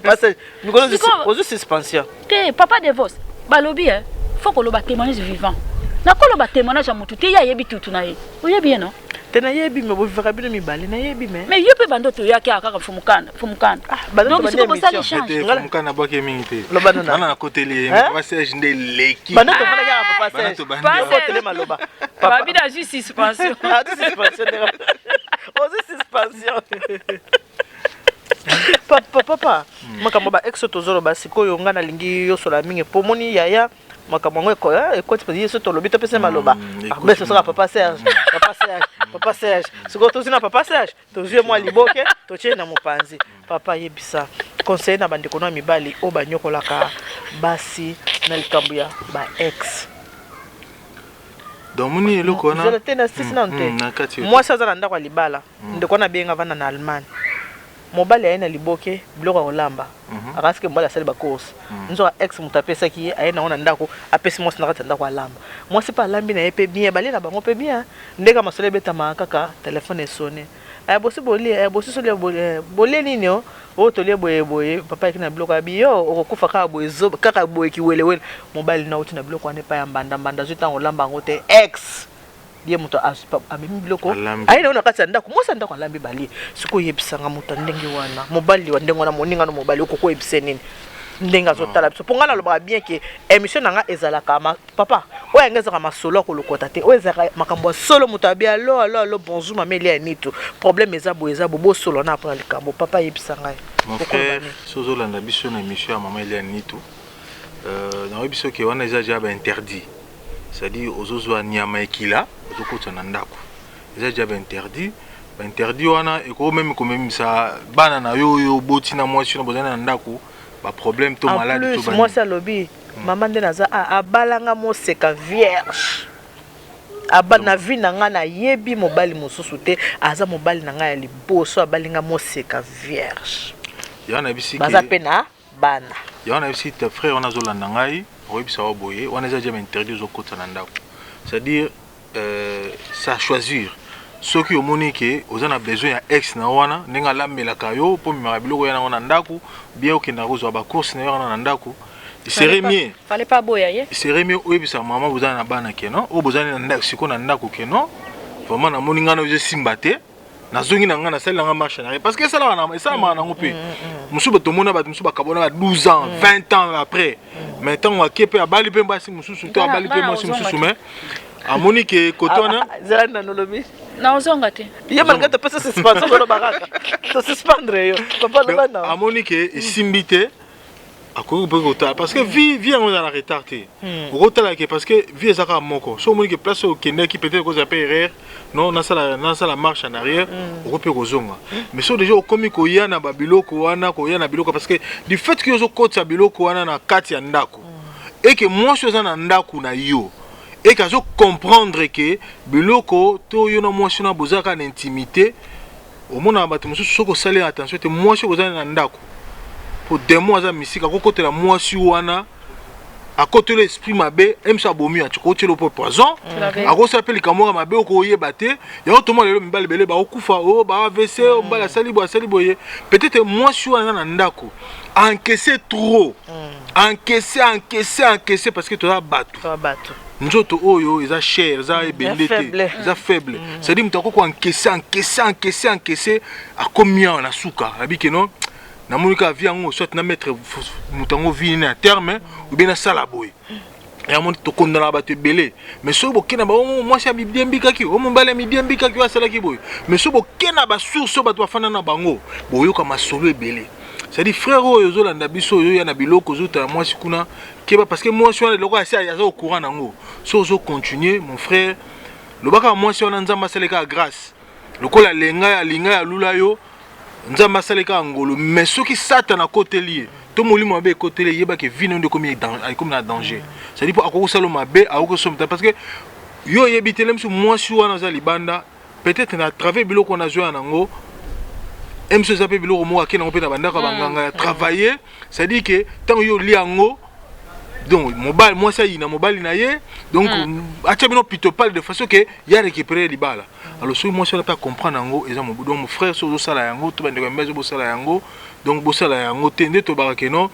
Mikolo aux suspension. Que papa divorce balobi faut que le témoignage vivant. Na ko le témoignage à mutu te ya yebi tutu na ye. Oye bien non? Tena yebi me bo vivra bien mi bali na yebi me. Mais yepe bando to ya kaka fumukanda. Donc c'est comme ça les change. Fumukanda ba ke mingite. Lo banana. Na côté li papa Serge nde leki. Bando to bana ya papa Serge. Pas tele maloba. Papa bi da justice suspension. Suspension. Suspension. Papa, makambo ba ex tozolo ba sikoyo nga na lingi yo sola mingi pomoni yaya makambo ngo ko ti pedi so to lobi to pese maloba. Mais ce sera papa Serge. Papa Serge. Siko to zina papa Serge. To jue moi liboke, to tie na mopanzi. Papa yebisa. Conseil na bandeko na mibali o banyokolaka basi na likambo ya ba ex. Donc moni eloko na. Zela tena sisi na nte. Moi ça za ndako libala. Ndeko na benga vana na Allemagne. Mobali aina liboke biloko olamba akaske mbala sali ba course nzo ex mutapesa ki aina ona ndako apesi mwasi nakata ndako alamba mwasi pa lambi na yepe bien bali na bango pe bien ndeka masole beta makaka telefone sonne bosi bosi sole bolie nini o tolie boye papa ikina biloko abiyo okokufa ka boyezo kaka boye kiwelewele mobali na uti na biloko ane pa ya mbanda zo tango lamba ngote ex die muto amemi biloko aina ona kati ndako mosa ndako alambi bali siko yebisanga muto ndenge wana mobali wa ndenge wana moninga no mobali okoko yebise nini ndenga zo tala biso ponga na loba bien ke émission nanga ezala kama papa oya ngeza kama solo ko lokota te oya ezaka makambo solo muto abia allo bonjour mameli ya nitu problème eza bo solo na après likambo papa yebisanga mon frère sozo landa biso na émission ya mameli ya nitu na biso ke wana eza jaba interdit. C'est-à-dire aux autres nyama ekila aux autres na ndako eza déjà interdit interdit wana et ko même ça banana yo botina mwasi na bozana na ndako ba problème to malade to ba moi ça lobby maman de naza abalanga mo seka vierge abana vi na nga na yebi mobali mosusu te aza mobali na nga ya liboso abalinga mo seka vierge yana bisiki baza pena bana yana bisiki ta frère on a zolanda ngai oui, ça va boyer. On a déjà interdit aux côtés d'Andako. C'est-à-dire, ça choisir. Ceux qui ont moniqué, ils ont besoin d'ex na wana, n'enga la melakayo pour me rabilo ya na Andako, bien que na rozo ba course na na Andako. Il serait mieux. Fallait pas boyer. Il serait mieux oui, ça maman vous en a bana ke non, ou vous en a Andako, si qu'on a Andako ke non. Vraiment na moninga na je simbate. Na zongi na nga na sala nga marche na parce que ça là na ça ma na ngope musuba to mona ba musuba kabona 12 ans 20 ans après maintenant on a kepe abali pe mbasi mususu to abali pe mbasi mususu mais amoni ke kotona zala na nolobi na ozonga te ya malgré te pesa suspension ko baraka to suspendre yo papa le bana amoni ke simbite akoko pe kota parce que vie on a retardé rotala ke parce que vie ezaka moko so moni ke place au kende qui peut-être cause appelle erreur non na sala marche en arrière on peut kozonga mais so déjà komi ko yana ba biloko wana ko yana biloko parce que du fait que yo kota biloko wana na kati ya ndako et que moi chose na ndako na yo et que zo comprendre que biloko to yo na moi na bozaka na intimité au mona ba tumusu soko sale attention te moi chose na ndako pour des mois à misika kokotela moi si wana à côté l'esprit mabe aime ça bomi à côté le poison à cause appelle kamora mabe ko yebate ya autrement le mbale belé ba okufa o ba AVC o mbala sali boye peut-être moi suis na ndako encaisser trop encaisser parce que tu as battu njoto oyo eza cher eza ebendete eza faible c'est dire mutako ko encaisser à combien na suka abike non na monika viango soit na mettre mutango vie na terme ou bien na sala boy et amon to kondana bato belé mais so bokena ba moi ça bi bien bikaki o mbala mi bien bikaki wa sala ki boy mais so bokena ba source bato bafana na bango boyo ka masolo ebelé c'est dit frère oyo zolanda biso oyo ya na biloko zota moi sikuna keba parce que moi so na loko asa ya au courant nango so zo continuer mon frère le baka moi si on nzamba seleka grâce lokola lenga ya lula yo nzamba saleka ngolo mais ceux qui satan à côté lié to molimo mabe côté lié yeba que vino de comme na danger ça dit pour akoko salo mabe akoko somta parce que yo yebitelem sur moi si wana za libanda peut-être na travers biloko na zo nango emso zape biloko mo akena opena bandaka banganga travailler ça dit que tant yo liango donc mobile moi ça ina mobile na ye donc acha bino pitopal de façon que ya récupérer libala alors si moi ça pas comprendre yango et mon donc mon frère so sala yango to bande ko mbezo bo sala yango donc bo sala yango tende to baraka non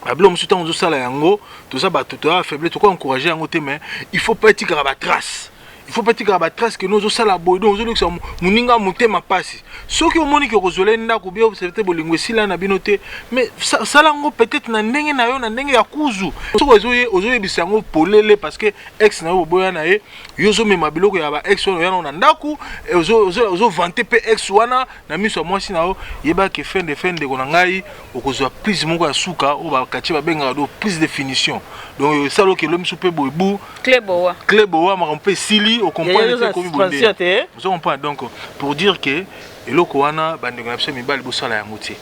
ablo musu tant zo sala yango to ça ba to faible to ko encourager yango te mais il faut pas être ba trace il faut pas tirer ba trace que nous sala boy donc zo luxa muninga mutema pasi soki omoni ke kozole ndako bien observer bolingo sila na binote mais sala ngo peut-être na ndenge na yo na ndenge ya kuzu so ozoye bisango polele parce que ex na yo boya na ye yozo mema biloko ya ba ex wana na ndako ozo vanter pe ex wana na miso moi si na yo yeba ke fin de kona ngai okozwa prise moko ya suka o ba kachi ba benga do prise de finition donc ça lo ke lo miso pe boybu klebowa ma on peut sili au comprendre comme vous comprenez donc pour dire que eloko wana bande na biso mibali bosala ya motie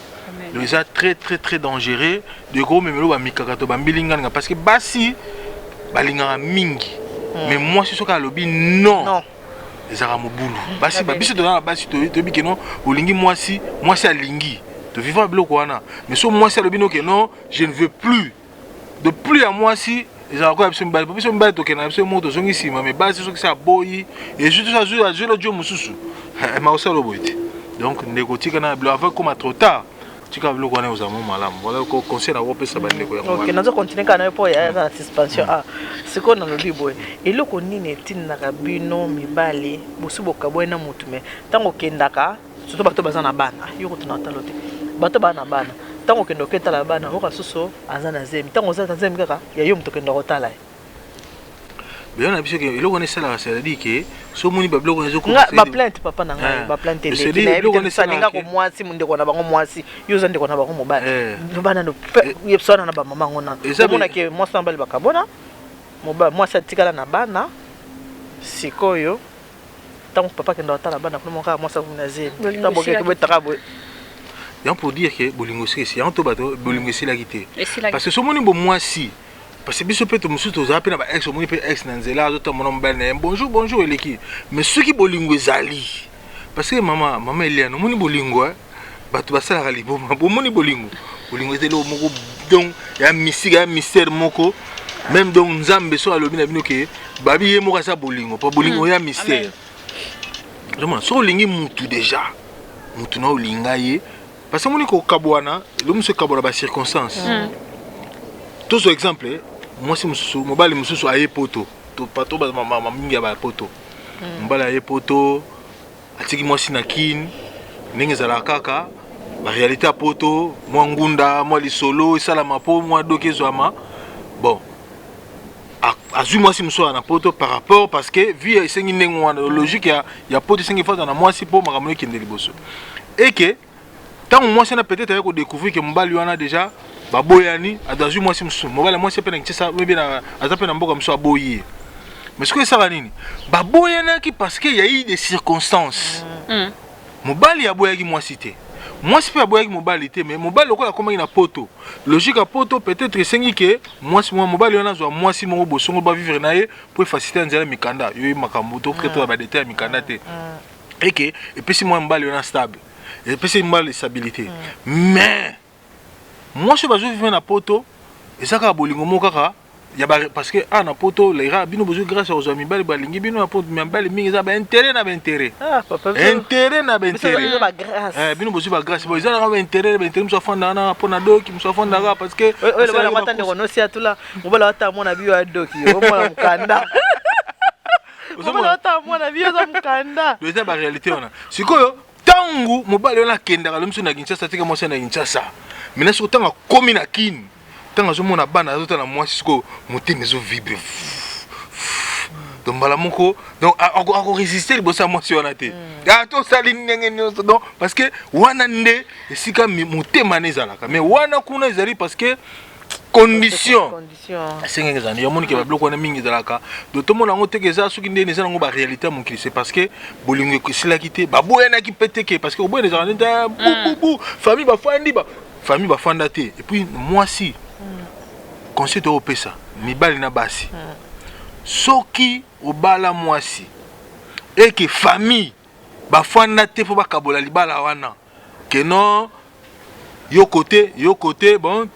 le ça très dangereux de gros memelo ba mikakato ba mbilingana parce que basi balinga mingi mais moi c'est ce ka lobi non ezara mobulu basi ba biso dona basi to bi que non olingi moi si alingi to vivant biloko wana mais so moi si lobi no que non je ne veux plus de plus à moi si ils ont encore absolument pas besoin de toquer na absolument to zongi sima mais base so que ça boyi et surtout ça je le dio mususu ma osa lo boyite donc négotika na blo avant comme trop tard tu ka blo kona aux amons malam voilà ko conseil na wope sa bande ko ya OK nazo continuer kana po ya na suspension c'est qu'on a le biboy et le koni netin na kabino mibale bosuboka boyena mutu mais tango kendaka surtout bato bazana bana yo ko tunata lote bato bana tango kendo ketala bana oka suso azana zemi tango za zemi kaka ya yo mto kendo kotala bien na biso ke eloko ne sala ça dit que so moni ba bloko ezo ko ba plainte papa na ngai ba plainte le na eloko ne salinga ko mwasi munde ko na bango mwasi yo zande ko na bango mobile bana no yepsona na ba mama ngona mona ke mwasi mbali bakabona mobile mwasi atikala na bana sikoyo tango papa kendo kotala bana ko mo ka mwasi kuna zemi taboke ko betaka boy et pour dire que bolingo c'est en tout bateau bolingo c'est la guité parce que ce moni bon moi si parce que biso peto musu to zape na ba ex moni pe ex na nzela zo mon mbel na bonjour eleki mais ceux qui bolingo zali parce que maman Eliane moni bolingo bato basala rali bon moni bolingo ezelo moko donc ya mystère moko même donc nzambe so alobi na bino ke babi ye moko sa bolingo pa bolingo ya mystère vraiment so lingi mutu déjà mutu na olinga ye parce que mon ko kabwana le monsieur kabwana ba circonstance tous exemple moi si mususu mobali mususu aye poto to pato ba mama mingi ba poto mbala aye poto atiki moi sinakin ningi zala kaka la réalité à poto moi ngunda moi lisolo sala mapo moi dokezwama bon azu moi si muso na poto par rapport parce que vie sengi nengwa logique ya poto sengi fa na moi si po makamoni kende liboso et que tant moi c'est peut-être avec découvrir que mobali wana déjà baboyani adazu moi si muso mobali moi c'est peut-être ça mais bien azape na mboka muso aboyi mais ce que ça va nini baboyana qui parce que il y a eu des circonstances mobali aboyaki moi cité moi c'est pas aboyaki mobali té mais mobali lokola comme na poto logique à poto peut-être sengi que moi si moi mobali wana zo moi si mo bosongo ba vivre naé pour faciliter nzela mikanda yo makambo to kreto ba détail mikanda té et que et puis si moi mobali wana stable et puis c'est mal stabilité mais moi je vais vivre na poto et ça ka bolingo mo kaka ya ba parce que na poto les rats bino besoin grâce aux amis bali balingi bino na poto mibali mingi za ba intérêt na ba intérêt papa intérêt na ba intérêt ba grâce bino besoin ba grâce bo ils ont ba intérêt so fanda na pona doki so fanda ga parce que le bala watande kono si atula mobala wata mona biyo ya doki o mona mukanda mobala wata mona biyo za mukanda c'est ba réalité on a sikoyo tangu mobali ona kendaka lo mso na Kinshasa tika mo na Kinshasa mais so tanga komi na kin tanga zo mona bana zo tana moi siko motema zo vibre donc bala moko donc ako résister le bossa moi si on a té to sali ndenge nyonso donc parce que wana nde esika motema nezalaka mais wana kuna ezali parce que condition c'est ngeza ni yomoni ke ba bloko na mingi zalaka do to mona ngote ke za suki nde nezala ngo ba réalité mon c'est parce que bolingo ko sila kité ba boyana ki péteke parce que boyana za nda bou famille ba fandi ba famille ba fanda te et puis moi si conseil to opesa ni bali na basi soki obala moi si et que famille ba fanda te fo ba kabola libala wana que non yo côté bon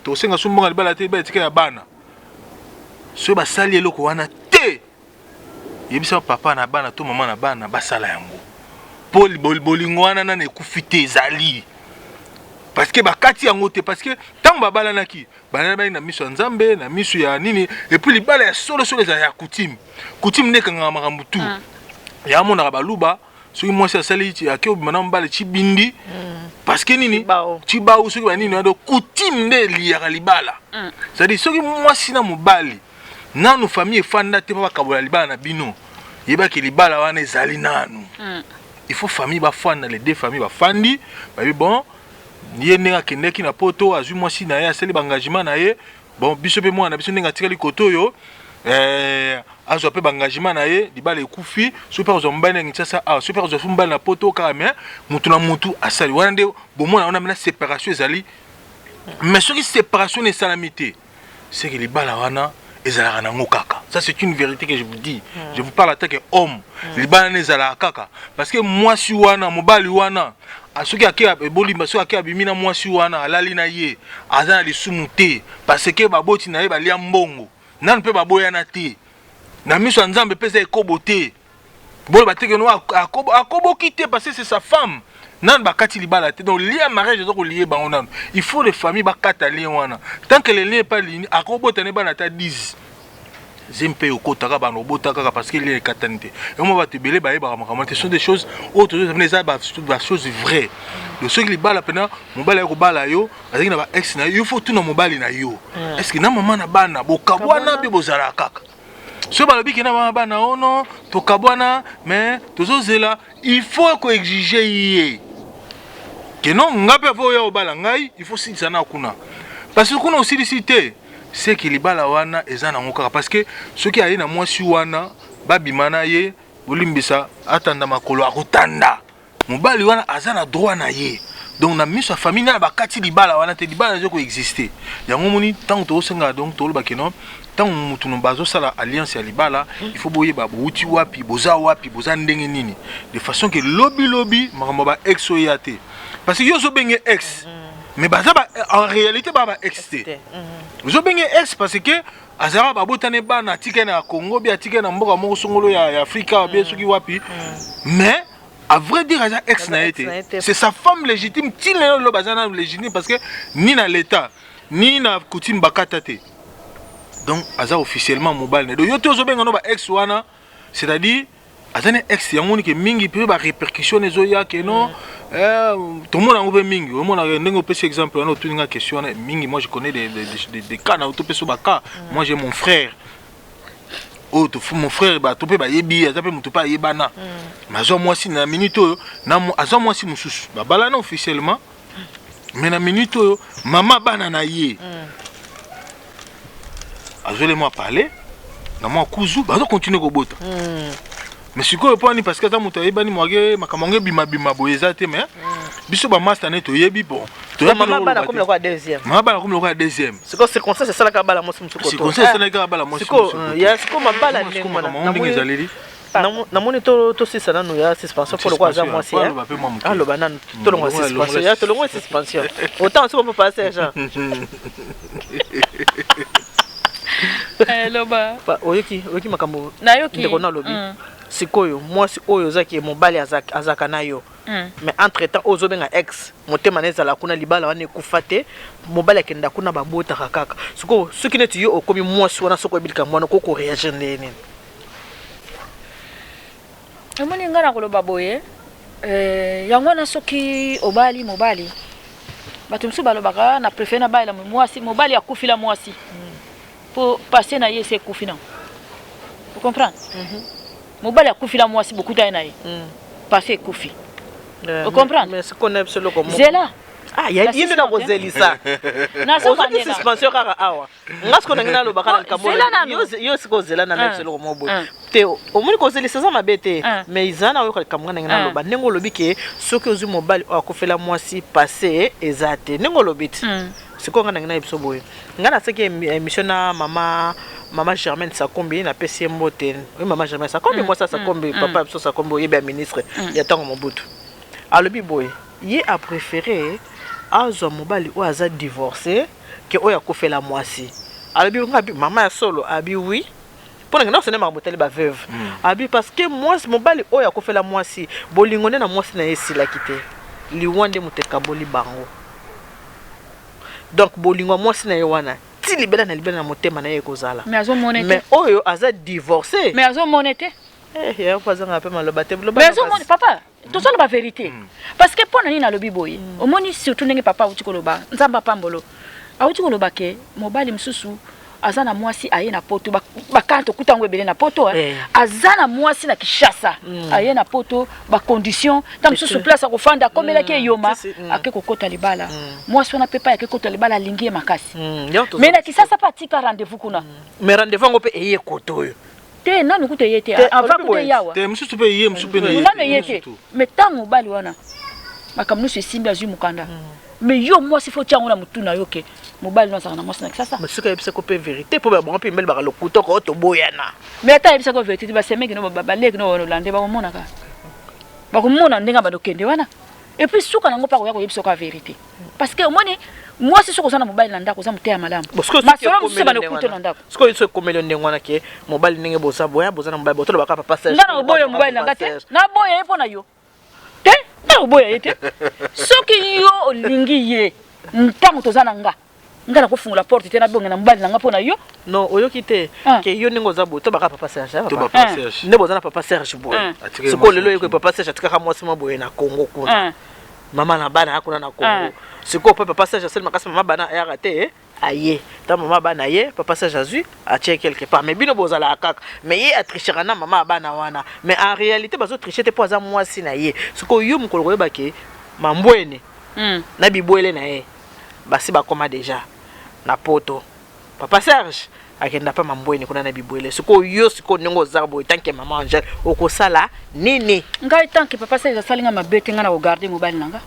to senga sumbonga libala te ba etika ya bana so ba sali eloko wana te yebisa papa na bana to mama na bana basala yango poli bolingo wana na ekufite ezali parce que bakati yango te parce que tant babala naki bana na miso ya nzambe na miso ya nini et puis libala ya solo za ya coutume ne kanga makambo tu ya mona baluba soki mwasi asali ake obima na mobali chibindi parce que nini chibao soki banini ado coutume nde liaka libala c'est-à-dire soki mwasi na mobali nanu famille efanda te mpo bakabola libala na bino yebaki libala wana ezali nanu il faut famille bafanda les deux familles bafandi babi bon ye ndenge akendeki na poto azwi mwasi na ye asali baengagement na ye bon biso mpe mwana biso ndenge atikali koto oyo azwa pe bangagement na ye libala ekufi soki azwa mobali na Kinshasa soki azwa mobali na poto kaka mais mutu na mutu asali wana nde bomona wana mena séparation ezali mais soki séparation esalami te c'est que libala wana ezalaka nango kaka ça c'est une vérité que je vous dis je vous parle en tant que homme libala na ezalaka kaka parce que mwasi wana mobali wana soki ake bolimba soki ake abimi na mwasi wana alali na ye aza na lisumu te parce que baboti na ye balia mbongo nanu mpe baboyana te na miso ya nzambe mpe eza ekobo te bolo bateke no akoboki te parce que c'est sa femme nanu bakati libala te donc lia mariage eza kolie bango nanu il faut les familles bakata lien wana tant que le lien pas lini akobotane bana ata 10 zempe okotaka bana obota kaka parce que lien ekatani te yango bato ebele bayebaka makambo te sont des choses autres eza bachose vraies donc soki libala mpena mobali ya kobala yo azalaki na baex na yo il faut tuna mobali na yo est ce que na mama na bana bokabwana mpe bozalaka kaka so balobi ke na mama bana ono tokabwana mais tozozela il faut koexige ye ke non nga mpe avo oya obala ngai il faut silisa na kuna parce que kuna osilisi te c'est que libala wana eza nango kaka parce que soki aye na mwasi wana babima na ye bolimbisa atanda makolo akotanda mobali wana aza na droit na ye donc na miso ya famille na bakati libala wana te libala ezo koexiste yango moni ntango tokosenga donc tolobaki no ntango mutu no bazosala alliance ya libala il faut boyeba bouti wapi boza ndenge nini de façon que lobi makambo ba ex oya te parce que yo zobenge ex mais baza en réalité ba ex te zobenge ex parce que azara babotane bana atika na Congo bi atika na mboka moko songolo ya Afrika bi soki wapi mais à vrai dire aza ex na été c'est sa femme légitime til lo bazana légitime parce que ni na l'état ni na coutume bakata te donc aza officiellement mobile donc yo to zobenga no ba ex wana c'est-à-dire azane ex yango ni ke mingi pe ba répercussion ezo ya ke non tout le monde en veut mingi au monde ndenge opesi exemple on a tout une question mingi moi je connais des cas na autopeso baka moi j'ai mon frère mon frère ba topé ba yebi azape mutu pa yebana mazo moi si na minute na azo moi si mususu ba balana officiellement mais na minute maman bana na ye azole moi parler na moi kuzu ba continuer ko bota mais si quoi pas ni parce que ça mutu yebani moage makamonge bima boyeza te mais biso ba master ne to yebi bon maman bana comme le deuxième maman bana comme le deuxième c'est quoi c'est comme ça c'est ça la kabala moi musuko c'est comme ça c'est la kabala moi c'est quoi ya c'est comme bala ndenge na moni to sisa nanu ya suspension pour le quoi za moi c'est allo banane to le suspension ya to le suspension autant c'est pas passer genre Loba. Oyoki makambo. Nayoki. Ndeko na lobi. Sikoyo mwasi oyo zaki mobali azaka nayo. Mais entre temps ozobenga ex motema nezala kuna libala wana ekufate mobali akenda kuna babota kaka. Siko soki neti yo okomi mwasi wana soko ebilika mwana koko réagir ndeni. Omoni ngana koloba boye. Yango na soki obali mobali. Bato msu balobaka na préféré na baila mwasi mobali akufila mwasi. Pour passer na yese kufina. Vous comprenez? Mobali akufila mwasi beaucoup na ye. Passer kufi. Vous comprenez? Mais ce qu'on aime c'est le comment. Zela. Ah, il y a une de la zelisa. Na so manena. Suspension kaka awa. Ngasko na ngina lobaka na kambo. Yo siko zela na live selo mobo. Te omuni ko zelisa za mabete. Mais izana yo kambo na ngina loba. Nengo lobi ke soki ozu mobali akufela mwasi passer ezate. Nengo lobit. Siko ngana ngina episo boye. Ngana seki émission na Maman Germaine Sakombi na PC Mboten. Oui, Maman Germaine Sakombi, moi ça Sakombi, papa Abso Sakombi, il est ministre, il y a tant Mobutu. Alors biboy, il a préféré azo mobali ou aza divorcé que oya ko fait la moisi. Alors bi maman ya solo abi oui. Pour nga ce n'est pas moteli ba veuve. Abi parce que moi mobali oya ko fait la moisi, bolingone na moisi na esila kité. Liwande muteka boli bango. Donc bolingo moisi na yewana. Si libéra na motema na ekozala. Mais oyo aza divorcé. Mais azo monete. Ya pas un peu mal battre. Mais azo monete papa. Tout ça la vérité. Parce que pour nani na lobi boy. Omoni surtout ndenge papa uti koloba. Nzamba pambolo. Auti koloba ke mobali msusu azana mwasi aye na poto ba kanto kutango ebele na poto azana mwasi na Kishasa aye na poto ba condition tam msusu place akofanda komela ke yoma akeko kota libala mwasi wana pepa yake kota libala lingie makasi mais na Kishasa pa tika rendez-vous kuna mais rendez-vous ngo pe eye koto yo te nanu kute yete avant kute yawa te msusu pe ye msusu pe na nanu yete mais tango bali wana makamnusu simba zu mukanda mais yo mwasi faut tiango na mutuna yoke mobile non ça na mwasi na Kishasa mais ce que c'est copé vérité pour ba bon pe mbel ba le couteau ko to boyana mais ata ebisa ko vérité ba semeki no ba leki no lande ba mona ka ba ko mona ndenga ba dokende wana et puis suka nango pa ko ya ko ebisa ko vérité parce que omoni mwasi soko sana mobile na ndako za muteya malamu masolo msuba no kuto na ndako siko iso komelo ndengwana ke mobile ndenge boza boya boza na mobile botolo ba ka papa sage ngana boyo mobile na ngate na boya epo na yo te na boya yete soki yo olingi ye ntango tozana nga ngana ko fungula porte tena bonga na mbali nanga pona yo no oyoki te ke yo ningo za bo to baka papa Serge to papa Serge ne bozana papa Serge boy siko lelo yeko papa Serge atika mwasi maboye na Congo kuna mama na bana hakuna na Congo siko papa Serge seulement kasi mama bana ya raté aye ta mama bana ye papa Serge azu a tie quelque part mais bino bozala akaka mais ye a tricher na mama bana wana mais en réalité bazo tricher te poza mwasi na ye siko yo mukolo ko yebake mambwene na bibwele na ye basi bakoma déjà na poto papa Serge akenda pa mambwene kuna na bibwele siko yo siko ndingo zarbo tanke mama Angel okosala nini ngai tanke papa Serge salinga mabete ngana ko garder mobile nanga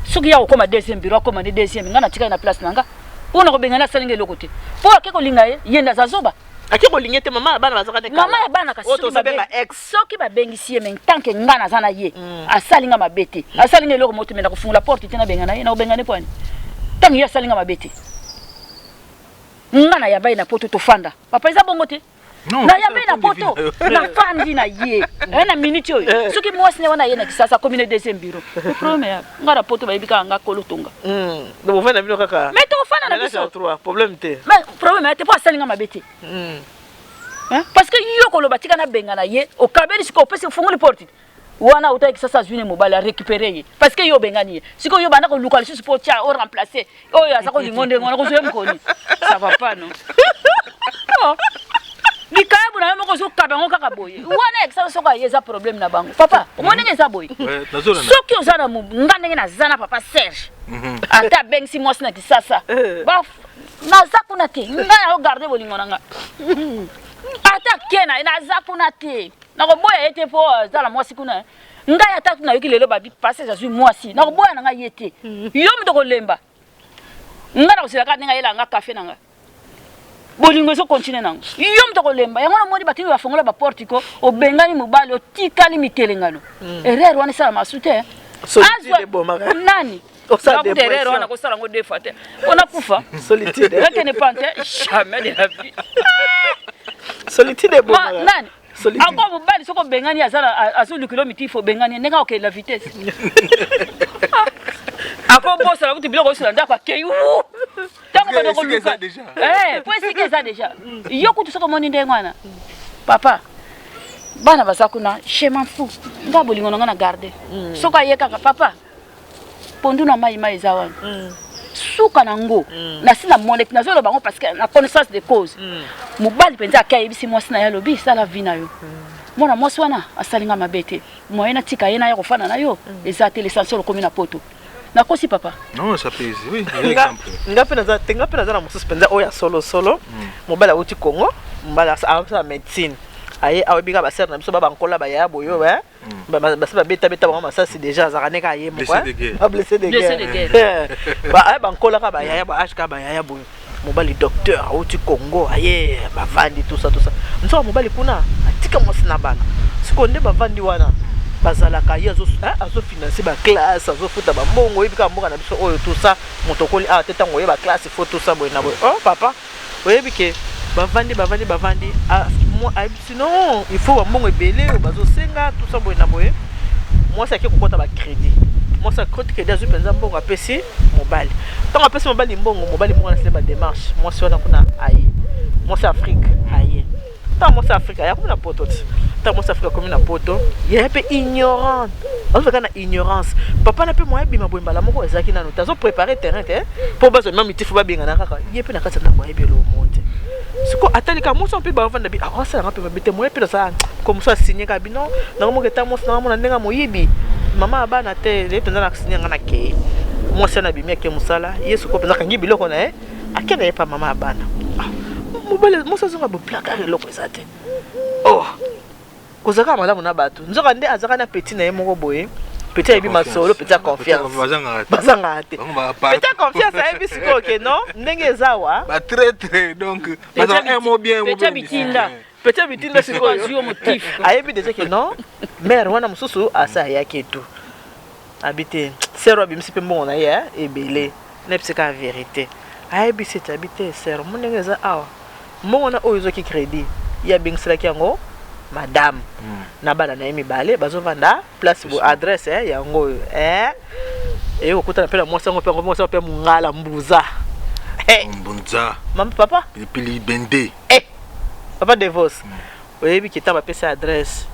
soki ya okoma deuxième bureau akoma ni deuxième ngana tika na place nanga ona ko bengana salinga lokote po akeko linga ye yenda zazoba akeko lingete mama bana bazaka te mama ya bana kasi oto sabenga ex soki ba bengisi ye men tanke ngana zana ye asalinga mabete asalinga loko moto mena ko fungula porte tena bengana ye na bengane pwani tangi ya salinga mabete ngana ya bai na poto to fanda papa eza bongo te na ya bai na poto na fandi na ye na minute yo soki mwasi ne wana ye na Kishasa commune deuxième bureau premier ngara poto ba ibika nga kolotonga do bo fana bino kaka mais to fana na biso problème te mais problème te po salinga mabete parce que yo ko lo batika na benga na ye o kabeli siko pese funguli porte wana uta Kishasa june mobile a récupérer ye parce que yo bengani siko yo bana ko luka le support cha o remplacer o ya sa ko lingonde ngona ko zo mkoni ça va pas non Nikabu na moko so kabango kaka boye. Wana Kishasa soka yeza problème na bango. Papa, omone ngeza boye. Soki ozana mu ngandenge na zana papa Serge. Ata bengsi mwasi na Kishasa. Ba na zakuna te. Ngana o garder bolingo nanga. Ata kena na zakuna te. Na ko boya ete po zala mwasi kuna. Ngaya ata na yoki lelo babi passer za zui mwasi. Na ko boya nanga yete. Yo mtoko lemba. Ngana ko silaka nga yela nga café nanga. Bolingo so continue nango yo mtoko lemba yango na modi batini bafongola ba portiko obengani mobali otikali mitelengano erreur wana sala masute so tile bomaka nani ça derrière on a kosala ngo deux fois on a kufa solitude rien ne pante jamais de la vie solitude est bon nani encore mobali soko bengani azala azulu kilomita il faut bengani nenga ok la vitesse ako bossa la kuti biloko sala ndako akeyu tango ba doko luka pour que ça déjà yo kutu soko moni ndengwana papa bana basakuna je m'en fous nga bolingo nga na garder soko ayeka papa pondu na mai mai zawana suka nango na sina monete na zolo bango parce que la connaissance de cause mobali penza kai bisi mwasi na yalobi sala vina yo mona mwasi wana asalinga mabete moyena tika yena ya kofana na yo ezate l'essentiel comme na poto na kosi papa non ça pèse oui exemple nga pena za na mususu penza oya solo mobali uti Congo mbala sa médecine aye awebiga ba ser na biso ba bankola ba ya boyo ba beta ba masasi déjà zakane ka ye moko blessé de guerre ba bankola ka ba ya ba HK ba ya boyo mobali docteur auti Congo aye ba vandi tout ça nso mobali kuna atika mosina bana sikonde ba vandi wana bazala ka ye azo financer ba classe azo futa ba mbongo yebika mboka na biso oyo tout ça motokoli teta ngoye ba classe faut tout ça boy na boy oh papa oyebike bavandi moi sinon il faut mbongo ebele bazo senga tout ça boy na boy moi ça ki kokota ba crédit moi ça compte crédit azo penza mbongo apesi mobali tant apesi mobali mbongo mobali mo na se ba démarche moi si wana kuna aye moi c'est Afrique aye tant moi c'est Afrique ya comme na poto tant moi c'est Afrique comme na poto il est un peu ignorant on fait kana ignorance papa na pe moi bima boy mbala moko ezaki na notazo préparer terrain pour bazo même il faut ba binga na kaka yepe na kata na moi ebelo monte siko atalika mo so pe ba vanda bi ça nga pe ba bete moi pe ça comme ça signer ka bino na mo ke ta mo na mo na ndenga moyibi mama abana te le penza na signer nga na ke mo se na bi meke musala yesu ko penza kangi biloko na akena pa mama abana mobile mo so zonga bo placard eloko ezate oh kozaka malamu na bato nzoka nde azaka na petit na ye moko boye petit ebi masolo petit confiance bazanga te petit confiance ebi siko ke non ndenge ezawa ba très donc bazanga un mot bien petit bitinda siko yo motif ayebi déjà que non mère wana mususu asa yake tu habité sero bimsi pe mbongo na ye ebele na psika vérité ayebi c'est habité sero ndenge eza awa mbongo na oyo zoki crédit ya bingsela kiango madame na bana na mibale bazovanda place bo adresse yango okuta pela mwasi ngo pe mwasi pe mungala mbuza mbunza mama papa pili bende papa divorce oyebi kitaba pesa adresse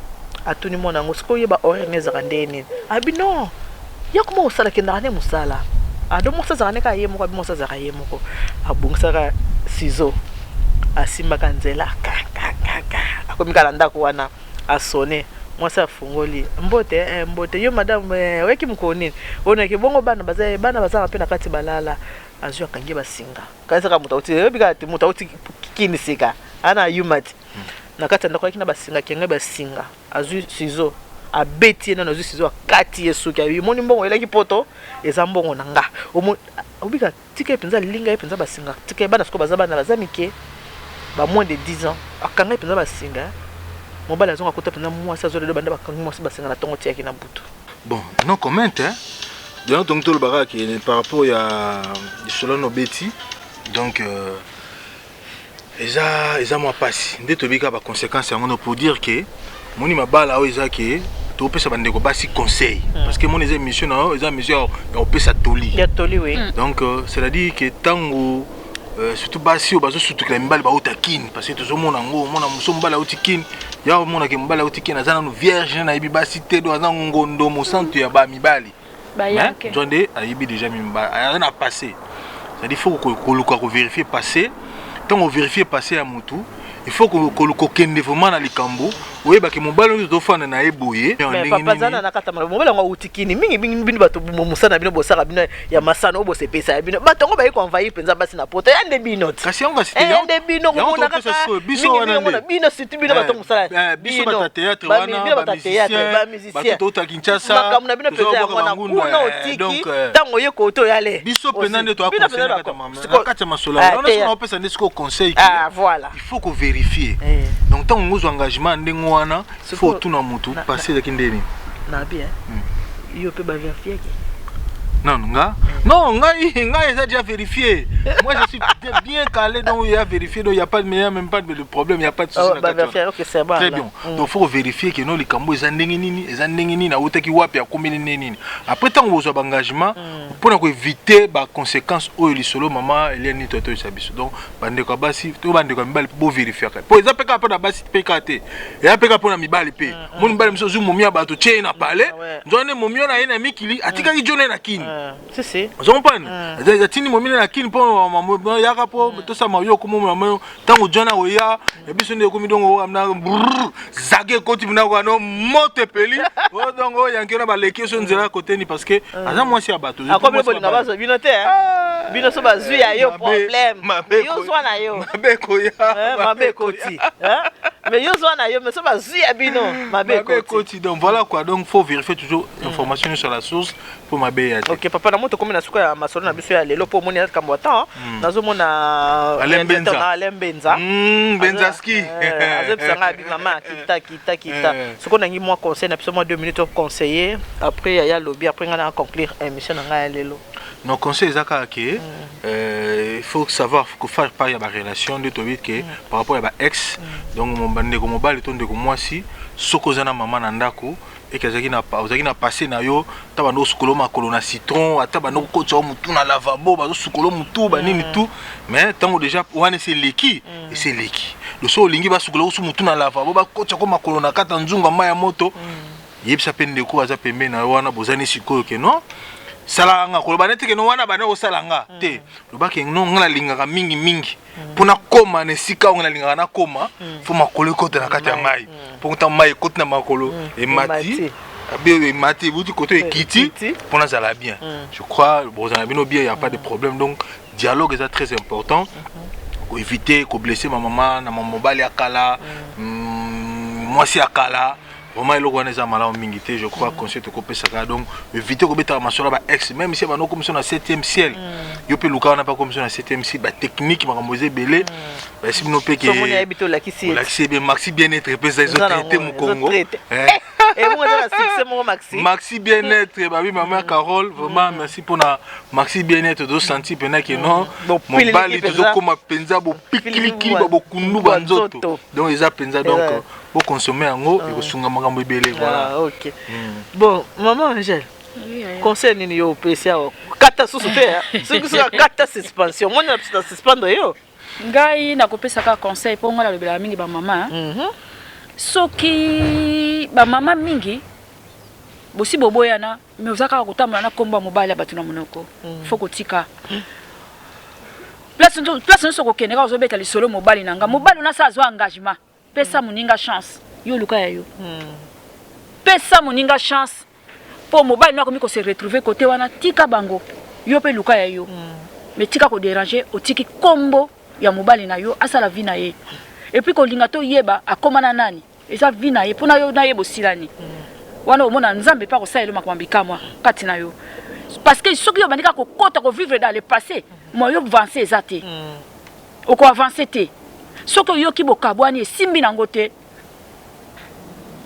atuni mona ngo siko yeba orengeza kandeni abi non yakuma usala kendane musala ado mosa zane ka yemo ka mosa zaka yemo ko abungisa ka sizo asimba kanzela akomikala ndako wana asone mwasi afungoli mbote yo madame weki mkonini ona ke bongo bana baza pe na kati balala azu akangi basinga kanisa ka mutauti yobika ati mutauti kini sika ana yumati na kati ndako yaki na basinga kenga basinga azu sizo abeti na azu sizo akati yesuki ayi moni mbongo elaki poto eza mbongo nanga obika tika penza linga penza basinga tika bana siko baza mike ba moins de 10 ans akanga penza basinga mobali azonga kota penza mwasi azole banda bakangi mwasi basinga na tongo tiaki na butu bon non comment donc tongo le baraki par rapport à Solano Betty donc eza moi passe nde tobika ba conséquences yango pour dire que moni mabala o eza que to pesa bandeko basi conseil parce que mon les émissions na eza mesure on pesa toli ya toli oui donc c'est à dire que tango surtout basi bazo surtout que la mbali ba otakine parce que toujours mona ngo mona musombala otikine ya mona ke mbala otikine azana no vierge na ibi basi te do azana ngondo mo santu ya ba mibali ba yake jonde ayibi déjà mimba a na passé c'est à dire faut ko vérifier passé tant on vérifier passé à mutu il faut ko kende vraiment na likambo oyeba ke mobali ozo fana na eboye mais papa zana na kata mobali ngo utikini mingi bino bato musana bino bosaka bino ya masana obo se pesa bino bato ngo ba ko envahir penza basi na poto ya nde bino kasi on va citer ya nde bino ngo na kata biso wana bino situ bino bato musala biso bata théâtre wana ba musicien bato ta Kinshasa bakamuna bino penza ya wana kuna otiki tango ye ko to yale biso penza nde to akonseiller kata mama kata masola on a pesa ndesiko conseil voilà il faut ko vérifier donc tant on engagement ndengo wana faut tout na mutu passer de kindeni na bien yo pe ba vérifier Non, non, il a déjà vérifié. Moi, je suis bien calé, donc il a vérifié, donc il n'y a pas de meilleur, même pas de problème, il n'y a pas de souci. Très bien. Donc il faut vérifier que non, les cambos, ils ont après, tant que vous avez un engagement, pour éviter les conséquences, les solo, maman, il y a une autre chose. Donc, bande ko basi, to bande ko mbali pour vérifier. Pour les apeka pour la basi PKT. Et apeka pour la mibali pe. Mon mbali mso mumia bato tche na pale. Nzone mumio na ina mikili atika ki jone na kini. Si. Zompane. Zatini mumina na kini po mama yaka po to sa mayo ko mama tango jona oya e biso ne ko mi dongo amna zage koti mna ko no mote peli. O dongo yankena ba leki so nzela côté ni parce que aza moi si abato. Akobe ko na baso binote hein. Binoso bazu ya yo problème. Yo so na yo. Mabeko ya. Mabeko ti. Hein? Mais yo so na yo mais so bazu ya bino. Mabeko ti. Donc voilà quoi. Donc faut vérifier toujours information sur la source pour mabeya. OK, papa na moto comme na suka ya masolo na biso ya lelo po moni kamwata. Nazo mona Alembenza. Benzaski. Azepsanga bi maman kita. Soko na ngi moi conseil na biso moi 2 minutes conseiller. Après ya lobby après on va conclure émission na lelo. Non, conseil Zaka que il faut savoir que faire part de la relation de Tobit que par rapport à ma ex donc mon bande comme mobile ton de moi si sokozana maman nandako et que zaki na passé na yo tabano sukolo makolo na citron atabano ko tso mutu na lavabo ba sukolo mutu ba nini tout mais tango déjà wana c'est leki et c'est leki le so lingi ba sukolo su mutu na lavabo ba ko tso ko makolo na kata nzunga maya moto yebisa pende ko aza pembe na wana bozani sikoyo ke non salanga ko banete ke no wana bana o salanga te lo ba ke no ngala lingaka mingi pona koma ne sika ngala lingaka na koma fo makolo ko te na kati ya mai pour ta mai ko na makolo et mati abi mati buti côté ekiti pona ça la bien je crois bon ça bino bien il y a pas de problème donc dialogue est très important pour éviter ko blesser ma maman na mon mobile akala moi si akala vraiment il organise à malin mingité je crois qu'on s'est coupé ça donc éviter que bêta masora ba ex même si bano comme sur na 7e ciel yo pe luka on n'a pas comme sur na 7e ciel ba technique ma kamboze belé ba si no pe que la qui bien maxi bien-être pe ça traité mon Congo et moi ça succès mon maxi bien-être ba oui maman Carole vraiment merci pour na maxi bien-être de senti pena que non mon bali toujours comme penza bo pikili bo kundu banzoto donc ils a penza donc pour consommer en haut et sunga makambo belé voilà. OK. Bon, maman Angèle. Conseil ni yo PCA kata susute ce que ça kata suspension. Moi na suspendre yo. Ngai na kopesa ka conseil pour ngala lobela mingi ba mama. Soki ba mama mingi bosi boboyana mais ozaka kotambola na komba mobile batuna monoko. Faut kotika. Place nso kokene ka ozobeta lisolo mobile nanga. Mobile na sa zo engagement. Pesa muninga chance yo luka ya yo pesa muninga chance pour mobile na komi ko se retrouver côté wana tika bango yo pe luka ya yo mais tika ko déranger otiki kombo ya mobile na yo asala vie na ye et puis ko linga to yeba akomana nani eza vie na ye pona yo na yebo silani wana omona nzambe pa ko sa eloma kwambika moi kati na yo parce que soki yo bandika ko kota ko vivre dans le passé moi yo avancer ezate o ko avancer te soko yo ki bokabwani simbi nango te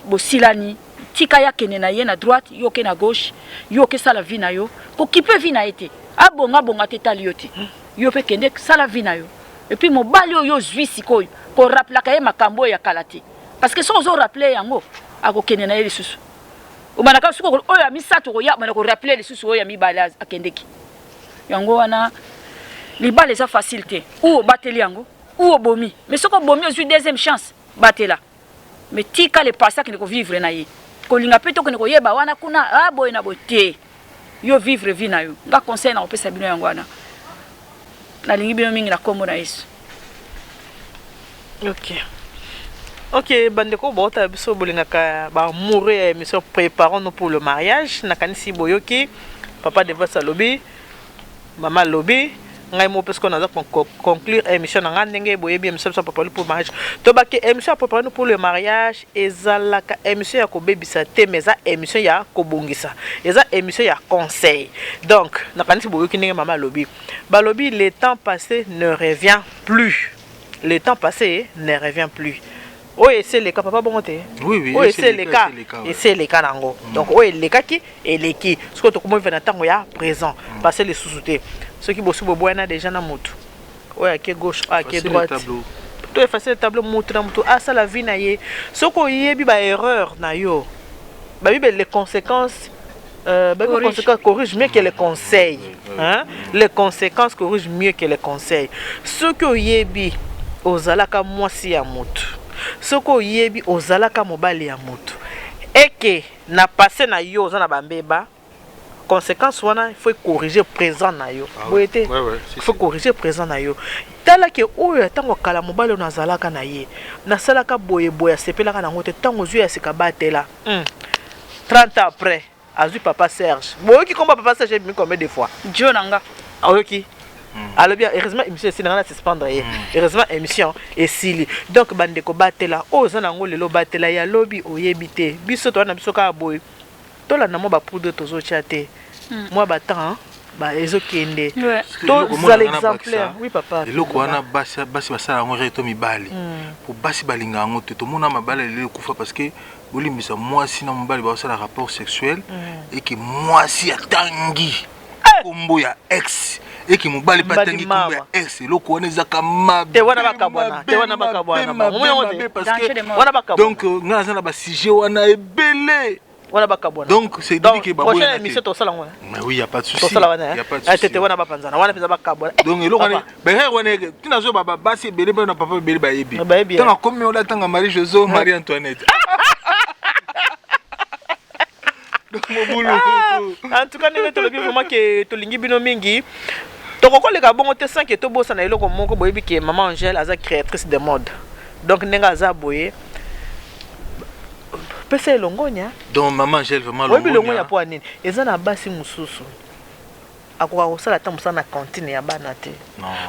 bosilani tika ya kene na ye na droite yo ke na gauche yo ke sala vie na yo ko kipe vie na ete abonga te tali yo te yo pe kende sala vie na yo et puis mobali yo zwi sikoyo ko rappela ka ye makambo ya kalate parce que so zo rappeler yango ako kene na ye lisusu o manaka suko oyo ya misato ko ya manako rappeler lisusu oyo ya mibala akendeki yango wana libala eza facile te ou bateli yango ou bomi mais ce qu'on bomi aussi deuxième chance batela mais tika le passé que ne ko vivre na ye ko linga peto que ne ko yeba wana kuna boy na bote yo vivre vie na yo nga conseil na opesa bino yango wana na lingi bino mingi na kombo na Yesu. OK bandeko bota biso bolinga ka ba mourir émission préparons-nous pour le mariage na kanisi boyoki papa de votre lobby maman lobby ngai mo parce qu'on a conclure émission nga ndenge boye bien émission pour le mariage to ba ke émission pour nous pour le mariage ezalaka émission ya ko bebisa te mais za émission ya ko bongisa eza émission ya conseil donc na kanisi boye ki ndenge mama lobby ba lobby le temps passé ne revient plus oyo eseleka papa bongo te oyo eseleka eseleka nango donc oyo elekaki eleki soki tokoma viva na ntango ya présent parce lisusu te soki bosi boboyana déjà na motu oyo ake gauche ake droite to effacer le tableau motu na motu asala vie na ye soki oyebi baerreur na yo babibe les conséquences corrige mieux que les conseils. Hein? Les conséquences corrigent mieux que les conseils. Ce que yebi ozalaka mwasi ya moto. Ce que yebi ozalaka mobali ya moto. Et que na passé na yo ozana bambeba. Conséquence wana il faut corriger présent na yo. Boyete. Il faut corriger présent na yo. Tala ke oyo tango kala mobali na zalaka na ye. Na salaka boye boya sepelaka na ngote tango zu ya sikabatela. 30 ans après Azui papa Serge. Moi qui combat papa Serge mis combien de fois? Dieu nanga. Ok. Alors bien heureusement émission c'est na suspendre heureusement émission et sili. Donc bande ko batela o zana ngo lelo batela ya lobby oyebite. Biso to na biso ka boy. To la na mo ba poudre tozo chaté. Moi battant ba ezo kende. To za l'exemplaire. Oui papa. Le ko wana basi basala ngo reto mibali. Pour basi balinga ngo te to mona mabala le kufa parce que Bolimbisa moi si na mobali ba osala rapport sexuel et que moi si atangi kombo ya ex et que mobali patangi kombo ya ex loko wana ezaka mabe te wana bakabwana parce que wana bakabwana donc ngana zana ba sujet wana ebele wana bakabwana donc c'est dit que baboya prochaine émission to sala ngwana mais oui y a pas de souci y a pas de souci tete wana bapanzana wana peza bakabwana donc eloko wana ba wana tina zo baba basi ebele ba na papa ebele ba yebi tanga komi ola tanga Marie José Marie Antoinette. En tout cas, nous avons vraiment que tu lingi bino mingi. Donc, on a bon te sent que tu bosses na iloko moko boyebi que maman Angèle a créatrice de mode. Donc, nenga za boye. Pesa elongonya. Donc, maman Angèle vraiment longonya. Oui, longonya pour nini. Eza na basi mususu. Akoka osala ta musana cantine ya bana te.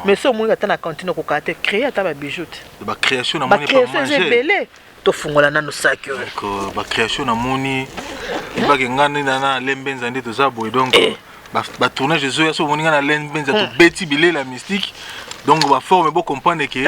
Mais so moni ta na cantine ko kate créer ta ba bijoux. Ba création na moni pas manger. To fungola nano sakyo donc ba création na moni ba ngana na lembenza ndito za boy donc ba tournage zo ya so moni ngana lembenza to beti bilela mystique donc ba forme bo comprendre que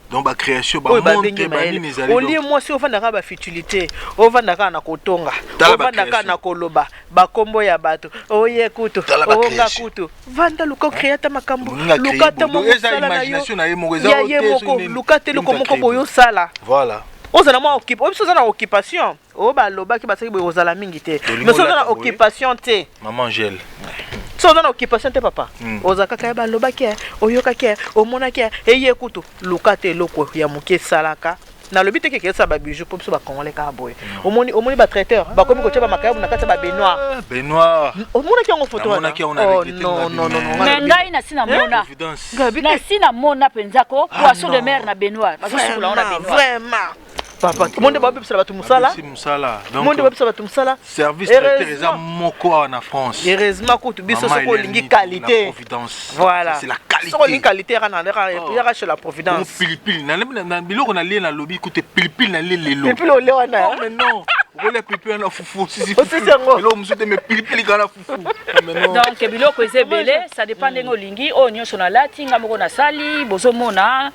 donc ba création ba monte ba nini zali donc oli moi si ovandaka ba futilité ovandaka na kotonga ovandaka na koloba ba kombo ya bato oye kutu onga kutu vanda luko créata makambo lukata mo sala na imagination na ye mo lukate luko moko boyo sala voilà. On a moins occupé. On a occupation. Oh bah loba qui va se dire aux alamingité. Mais on a occupation té. Maman Angèle. So on a occupation té papa. Ozaka ka ba loba ki oyoka ki omona ki eye kutu lukate loko ya muke salaka. Na lobi te ke ça ba bijou pour so ba congolais ka boy. Omoni ba traiteur ba komi ko tshaba makayabu na kata ba Benoît. Omona ki on photo wana. Oh non. Ngai na sina mona. Na sina mona penzako poisson de mer na Benoît. Vraiment. Papa, monde ba bipsa ba tumusala. Donc monde ba bipsa ba tumusala. Service traiteur eza moko en France. Heureusement que tu biso soko lingi qualité. Voilà. C'est la qualité. Soko lingi qualité ra chez la Providence. Pilipili na biloko na lie na lobby côté pilipili na lie lelo. Pilipili ole wana. Mais non. Ole pilipili na fufu sisi. Lelo musote me pilipili kana fufu. Donc biloko ezebele, ça dépend ndengo lingi o nyonso na lati ngamoko na sali bozomona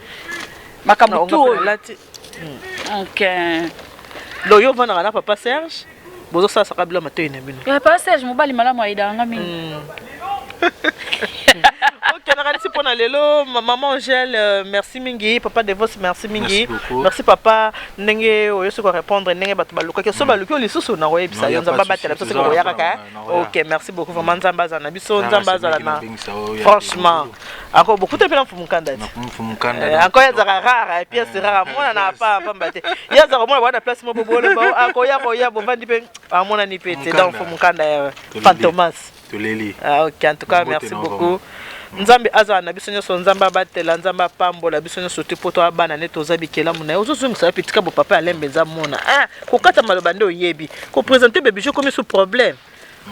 makambo lati. Donc, loyo vana na papa Serge, bozo sa sakabila mato na bino. Papa Serge mobali malamu aida ngami. Ok, on a regardé pour lelo maman Angèle, merci mingi, papa Devos merci mingi. Merci papa ndenge oyo se ko répondre ndenge bato baluka ke so baluka lisusu na oye bisa yonza babatela so se ko yaka ka. Ok, merci beaucoup vraiment nzambaza na biso nzambaza na. Franchement, encore beaucoup de gens fumukanda. Encore ya zaka rare et puis c'est rare mona na pa mbate. Ya zaka mona wana place mo bobolo ba encore ya bo vandi pe amona ni pete donc fumukanda Fantomas. Ok, en tout cas merci beaucoup. Nzambe aza na biso nyoso nzamba batela nzamba pambola biso nyoso te poto abana ne tozabi kela mona ozozo misa pitika bo papa alembe nza mona ko kata maloba nde oyebi ko présenter bébé je comme sous problème.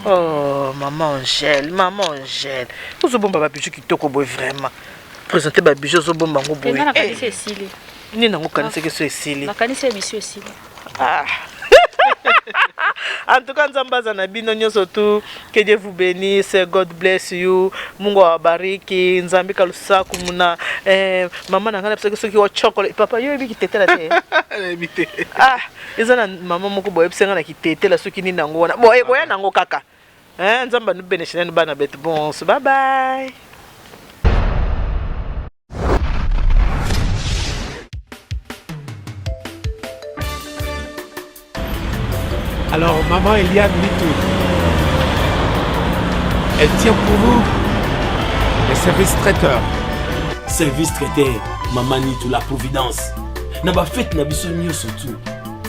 Oh maman Angèle ozo bomba ba bijou kitoko boy vraiment présenter ba bijou ozo bomba ngo boy na kanisi esili ni nango kanisi ke so esili na kanisi émission esili En tout cas, Nzambaza na bino nyoso tu. Que Dieu vous bénisse. God bless you. Mungu awabariki. Nzambi kalusaku muna. Maman nangana pesa soki wa chocolate. Papa yo ebi kitetela te. Ah, izana maman moko boye pesa ngana kitetela soki ni nango wana. Boye koya nango kaka. Nzamba nu beneshine nu bana bet bon. Bye bye. Alors, maman Eliane Mitou, elle tient pour vous les services traiteurs. Service traiteur, maman Nitou, la providence. Na ba fête na biso nyo surtout.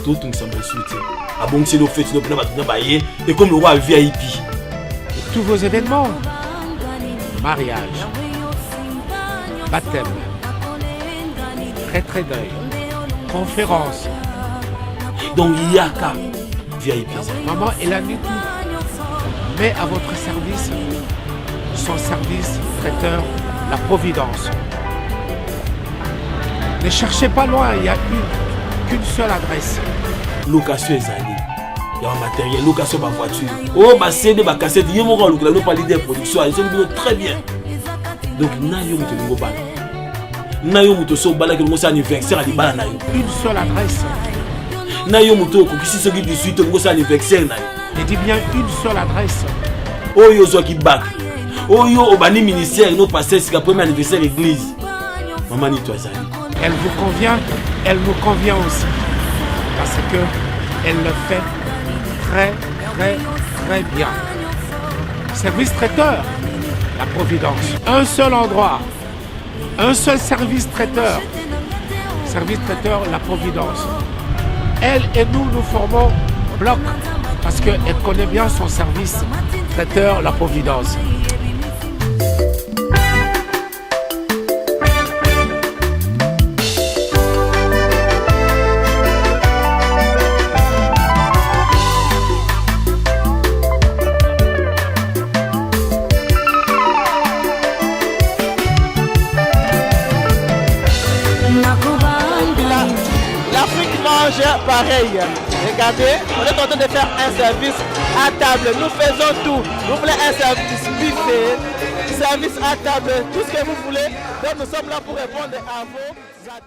Tout on s'en soutien. Ah bon, c'est nos fêtes, nos plans, na ba yé, et comme le roi VIP. Tous vos événements, mariage, baptême, retrait d'œil, conférence. Donc il y a qu'à VIP. Maman Eliane Mitou met à votre service son service traiteur, la providence. Ne cherchez pas loin, il n'y a qu'une seule adresse. Location ezali. Il y a un matériel, location de voiture. Oh, ma CD, ma cassette, il y a mon rôle, nous pas l'idée de production, ils ont très bien. Donc, nayo muto ngo bana. Nayo muto so bala que nous anniversaire à libala nayo. Une seule adresse. Nayo muto ko kisi so ki 18 ngo anniversaire nayo. Je dis bien une seule adresse. Oyo zo ki bak. Oyo obani ministère no passer c'est premier anniversaire église. Maman Nitou azali. Elle vous convient, elle nous convient aussi. Parce que elle le fait très, très, très bien. Service traiteur, la providence. Un seul endroit, un seul service traiteur. Service traiteur, la providence. Elle et nous, nous formons bloc parce qu'elle connaît bien son service traiteur, la providence. Pareil, regardez, on est en train de faire un service à table. Nous faisons tout. Vous voulez un service buffet, service à table, tout ce que vous voulez. Donc nous sommes là pour répondre à vos attentes.